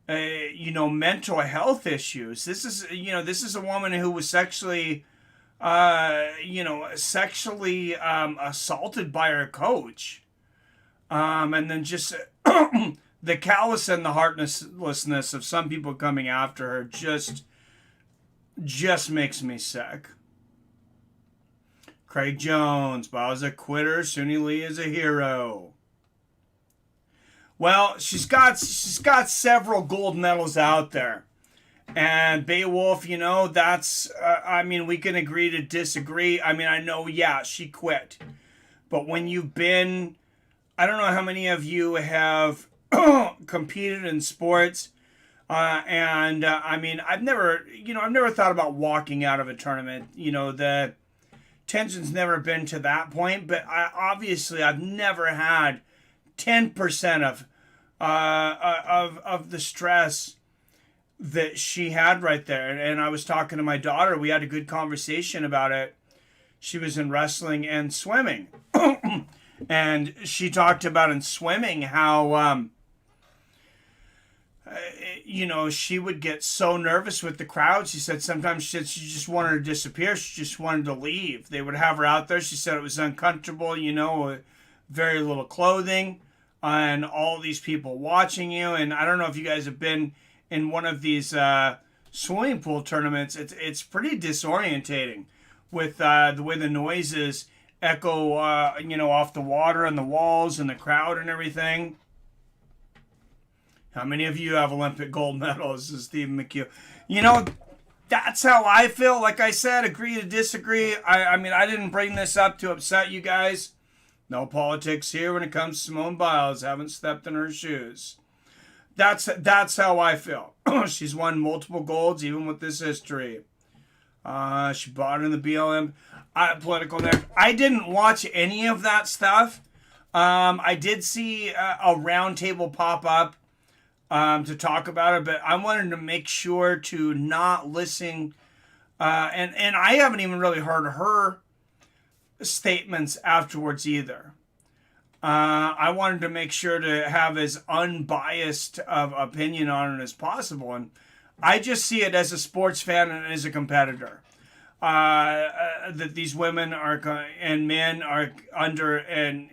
Speaker 1: mental health issues. This is a woman who was sexually assaulted by her coach. And then just the callous and the heartlessness of some people coming after her just makes me sick. Craig Jones, Bow's a quitter, Suni Lee is a hero. Well, she's got several gold medals out there. And Beowulf, that's, we can agree to disagree. I know, yeah, she quit. But when you've been, I don't know how many of you have competed in sports. I've never thought about walking out of a tournament. The tension's never been to that point, but I've never had 10% of the stress that she had right there. And I was talking to my daughter. We had a good conversation about it. She was in wrestling and swimming. And she talked about in swimming how, she would get so nervous with the crowd. She said sometimes she just wanted to disappear. She just wanted to leave. They would have her out there. She said it was uncomfortable, very little clothing, and all these people watching you. And I don't know if you guys have been in one of these swimming pool tournaments. It's pretty disorientating with the way the noises echo, off the water and the walls and the crowd and everything. How many of you have Olympic gold medals? This is Stephen McHugh. That's how I feel. Like I said, agree to disagree. I didn't bring this up to upset you guys. No politics here when it comes to Simone Biles. Haven't stepped in her shoes. That's how I feel. She's won multiple golds, even with this history. She bought in the BLM political there. I didn't watch any of that stuff. I did see a round table pop up to talk about it, but I wanted to make sure to not listen. And I haven't even really heard her statements afterwards either. I wanted to make sure to have as unbiased of opinion on it as possible. And I just see it as a sports fan and as a competitor. That these women and men are under an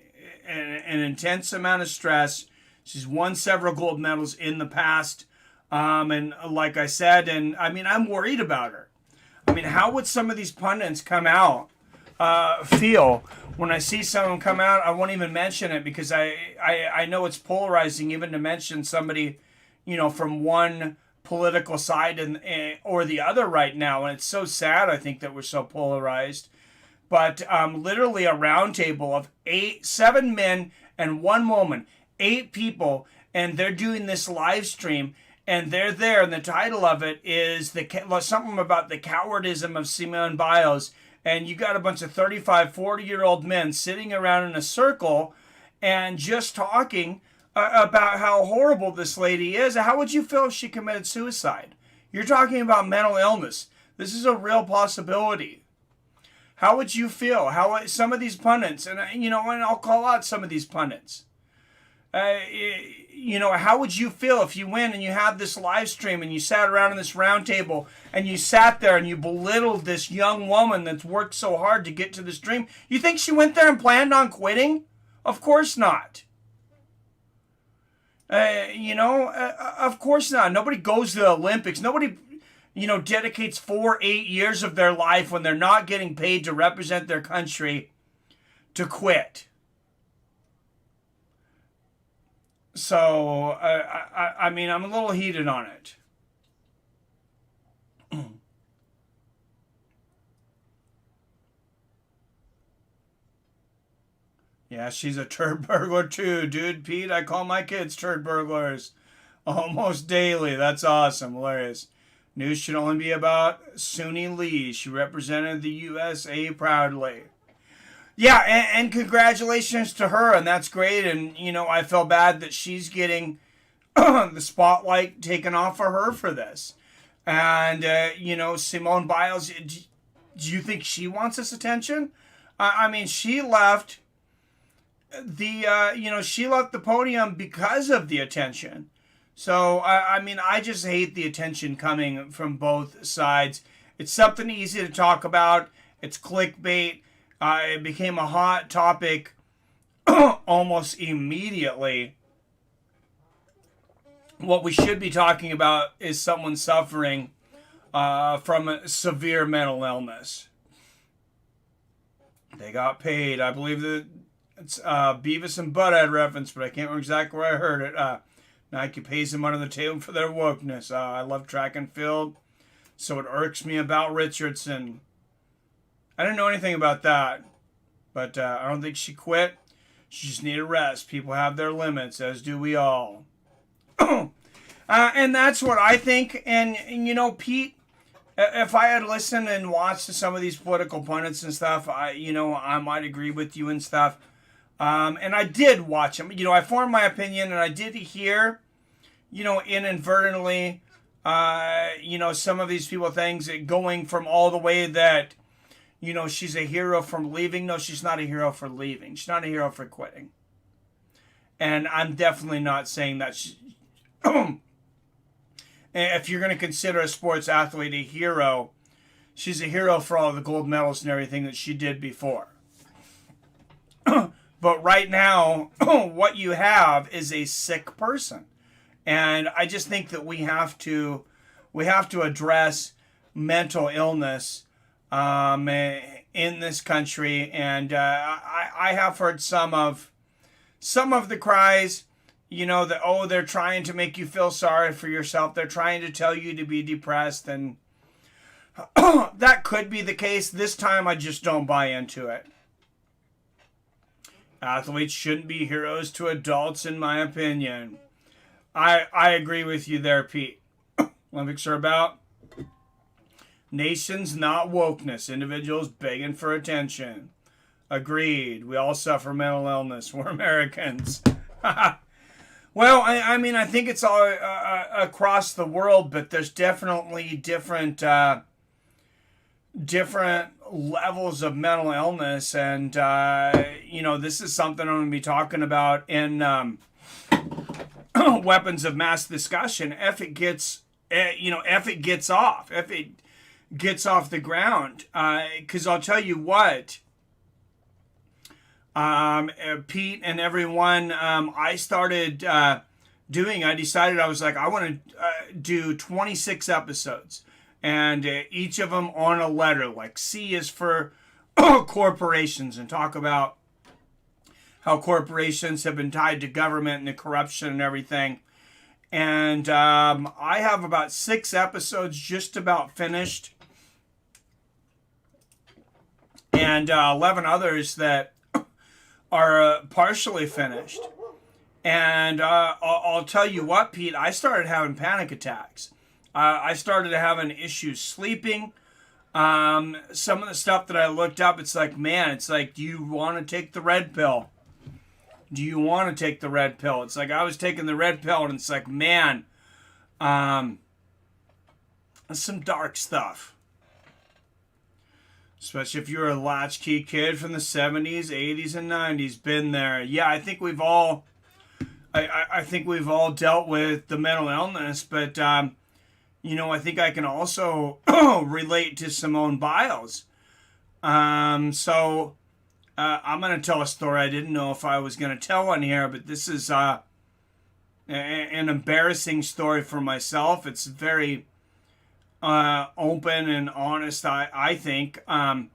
Speaker 1: intense amount of stress. She's won several gold medals in the past. And like I said, I'm worried about her. How would some of these pundits come out, feel when I see someone come out? I won't even mention it because I know it's polarizing even to mention somebody, from one political side or the other right now. And it's so sad, I think, that we're so polarized. But literally a round table of 7 men and 1 woman, 8 people, and they're doing this live stream, and they're there, and the title of it is something about the cowardism of Simone Biles, and you got a bunch of 35, 40-year-old men sitting around in a circle and just talking about how horrible this lady is. How would you feel if she committed suicide? You're talking about mental illness. This is a real possibility. How would you feel? How some of these pundits, and I'll call out some of these pundits. How would you feel if you went and you had this live stream and you sat around in this round table and you sat there and you belittled this young woman that's worked so hard to get to this dream? You think she went there and planned on quitting? Of course not. Of course not. Nobody goes to the Olympics. Nobody, dedicates 8 years of their life when they're not getting paid to represent their country to quit. So, I'm a little heated on it. Yeah, she's a turd burglar too, dude. Pete, I call my kids turd burglars almost daily. That's awesome. Hilarious. News should only be about Suni Lee. She represented the USA proudly. Yeah, and congratulations to her, and that's great. And, I feel bad that she's getting the spotlight taken off of her for this. And, Simone Biles, do you think she wants this attention? I mean, she left she left the podium because of the attention. So, I just hate the attention coming from both sides. It's something easy to talk about. It's clickbait. It became a hot topic almost immediately. What we should be talking about is someone suffering from a severe mental illness. They got paid. I believe that it's Beavis and Butthead reference, but I can't remember exactly where I heard it. Nike pays them under the table for their wokeness. I love track and field, so it irks me about Richardson. I didn't know anything about that, but I don't think she quit. She just needed rest. People have their limits, as do we all. And that's what I think. And Pete, if I had listened and watched to some of these political pundits and stuff, I might agree with you and stuff. And I did watch them. I formed my opinion, and I did hear, inadvertently, some of these people things going from all the way that, she's a hero from leaving. No, she's not a hero for leaving. She's not a hero for quitting. And I'm definitely not saying that if you're going to consider a sports athlete a hero, she's a hero for all the gold medals and everything that she did before. But right now, what you have is a sick person. And I just think that we have to address mental illness in this country. And I have heard some of the cries, that, they're trying to make you feel sorry for yourself. They're trying to tell you to be depressed. And that could be the case. This time, I just don't buy into it. Athletes shouldn't be heroes to adults, in my opinion. I agree with you there, Pete. Olympics are about nations, not wokeness. Individuals begging for attention. Agreed. We all suffer mental illness. We're Americans. Well, I think it's all across the world, but there's definitely different levels of mental illness, and this is something I'm going to be talking about in weapons of mass discussion. If it gets off the ground, because I'll tell you what, Pete and everyone, I started doing. I decided I was like, I want to do 26 episodes. And each of them on a letter, like C is for corporations, and talk about how corporations have been tied to government and the corruption and everything. And I have about 6 episodes just about finished, and 11 others that are partially finished. And I'll tell you what, Pete, I started having panic attacks. I started having issues sleeping. Some of the stuff that I looked up, it's like, do you want to take the red pill? Do you want to take the red pill? It's like I was taking the red pill, and it's like, that's some dark stuff. Especially if you're a latchkey kid from the 70s, 80s, and 90s. Been there. Yeah, I think we've all dealt with the mental illness, but I think I can also relate to Simone Biles. So I'm going to tell a story I didn't know if I was going to tell on here, but this is an embarrassing story for myself. It's very open and honest, I think. I'd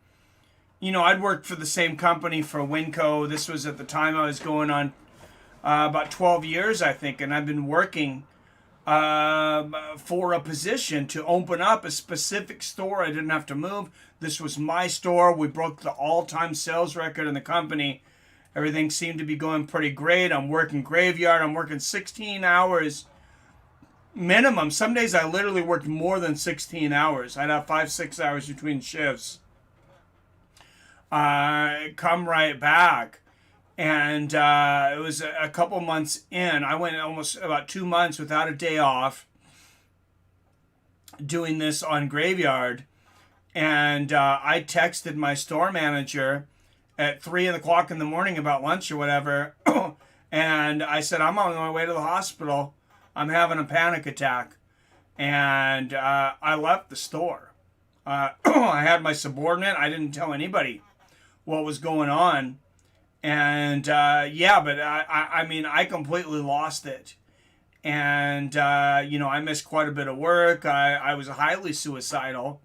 Speaker 1: worked for the same company for Winco. This was at the time I was going on about 12 years, I think, and I've been working for a position to open up a specific store. I didn't have to move. This was my store. We broke the all-time sales record in the company, Everything seemed to be going pretty great. I'm working graveyard. I'm working 16 hours minimum. Some days I literally worked more than 16 hours. I'd have 5-6 hours between shifts. Come right back. And it was a couple months in. I went almost about 2 months without a day off doing this on graveyard. And I texted my store manager at 3 o'clock in the morning about lunch or whatever. And I said, I'm on my way to the hospital. I'm having a panic attack. And I left the store. I had my subordinate. I didn't tell anybody what was going on. And yeah, but I mean, I completely lost it. And, you know, I missed quite a bit of work. I was highly suicidal.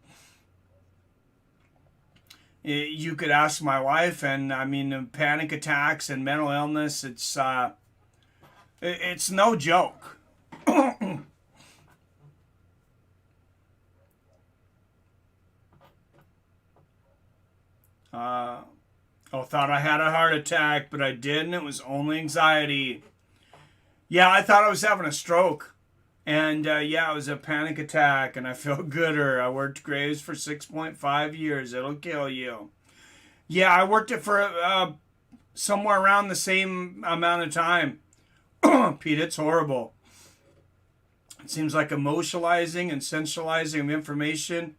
Speaker 1: You could ask my wife, and I mean, panic attacks and mental illness, it's no joke. Thought I had a heart attack, but I didn't. It was only anxiety. Yeah, I thought I was having a stroke. And yeah, it was a panic attack, and I feel gooder. I worked graves for 6.5 years. It'll kill you. Yeah, I worked it for somewhere around the same amount of time. Pete, it's horrible. It seems like emotionalizing and sensualizing of information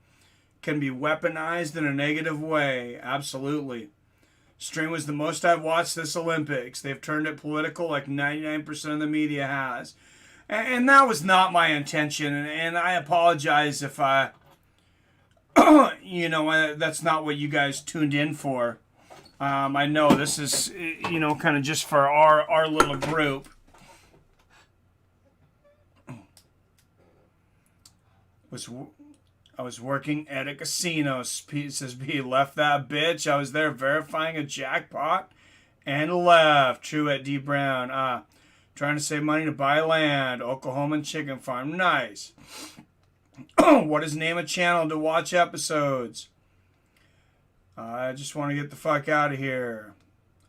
Speaker 1: can be weaponized in a negative way. Absolutely. Stream was the most I've watched this Olympics. They've turned it political like 99% of the media has. And that was not my intention. And I apologize if I, you know, that's not what you guys tuned in for. I know this is, you know, kind of just for our little group. I was working at a casino. Pete says, B, left that bitch. I was there verifying a jackpot and left. True at D. Brown. Trying to save money to buy land. Oklahoma chicken farm. Nice. What is name of channel to watch episodes? I just want to get the fuck out of here.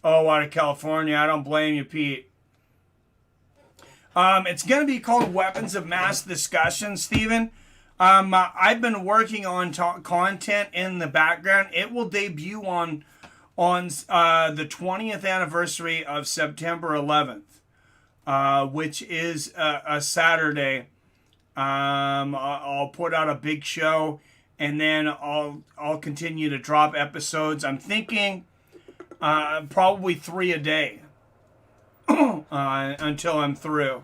Speaker 1: Oh, out of California. I don't blame you, Pete. It's going to be called Weapons of Mass Discussion, Stephen. I've been working on content in the background. It will debut on the 20th anniversary of September 11th, which is a Saturday. I'll put out a big show, and then I'll continue to drop episodes. I'm thinking probably 3 a day until I'm through.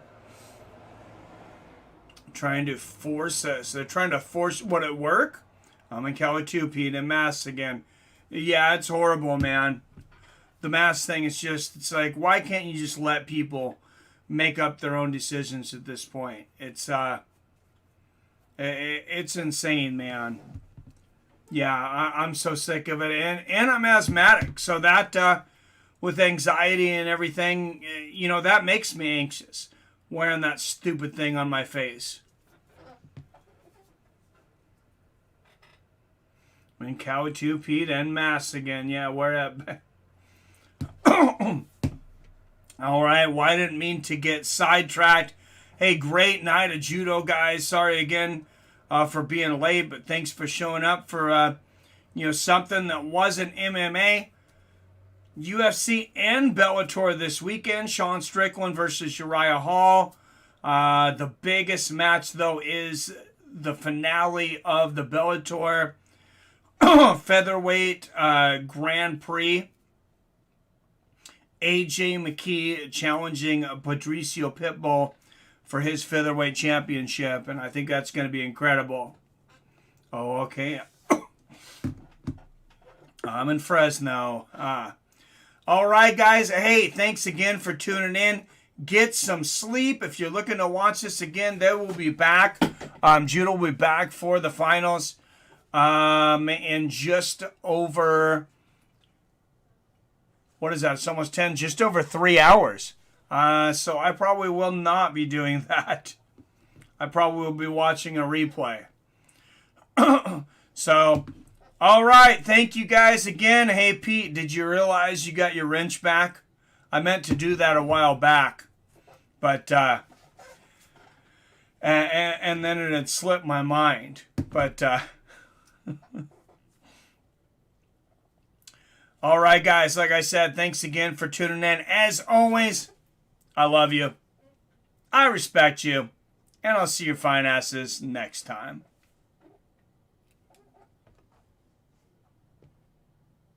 Speaker 1: Trying to force us. They're trying to force what at work? I'm in Cali too, Pete, and masks again. Yeah, it's horrible, man. The mask thing is just, it's like, why can't you just let people make up their own decisions at this point? It's insane, man. Yeah, I'm so sick of it. And I'm asthmatic. So that, with anxiety and everything, you know, that makes me anxious. Wearing that stupid thing on my face. In Cowie 2, Pete, and Mass again. Yeah, we're at... Alright, well, I didn't mean to get sidetracked. Hey, great night of Judo, guys. Sorry again for being late, but thanks for showing up for, you know, something that wasn't MMA. UFC and Bellator this weekend. Sean Strickland versus Uriah Hall. The biggest match, though, is the finale of the Bellator Featherweight Grand Prix. AJ McKee challenging Patricio Pitbull for his featherweight championship, and I think that's going to be incredible. Oh, okay. I'm in Fresno. All right, guys. Hey, thanks again for tuning in. Get some sleep. If you're looking to watch this again, they will be back. Judo will be back for the finals in just over, what is that? It's almost 10, just over 3 hours. So I probably will not be doing that. I probably will be watching a replay. So, all right. Thank you guys again. Hey, Pete, did you realize you got your wrench back? I meant to do that a while back, but and then it had slipped my mind. But all right, guys, like I said, thanks again for tuning in. As always, I love you. I respect you. And I'll see your fine asses next time.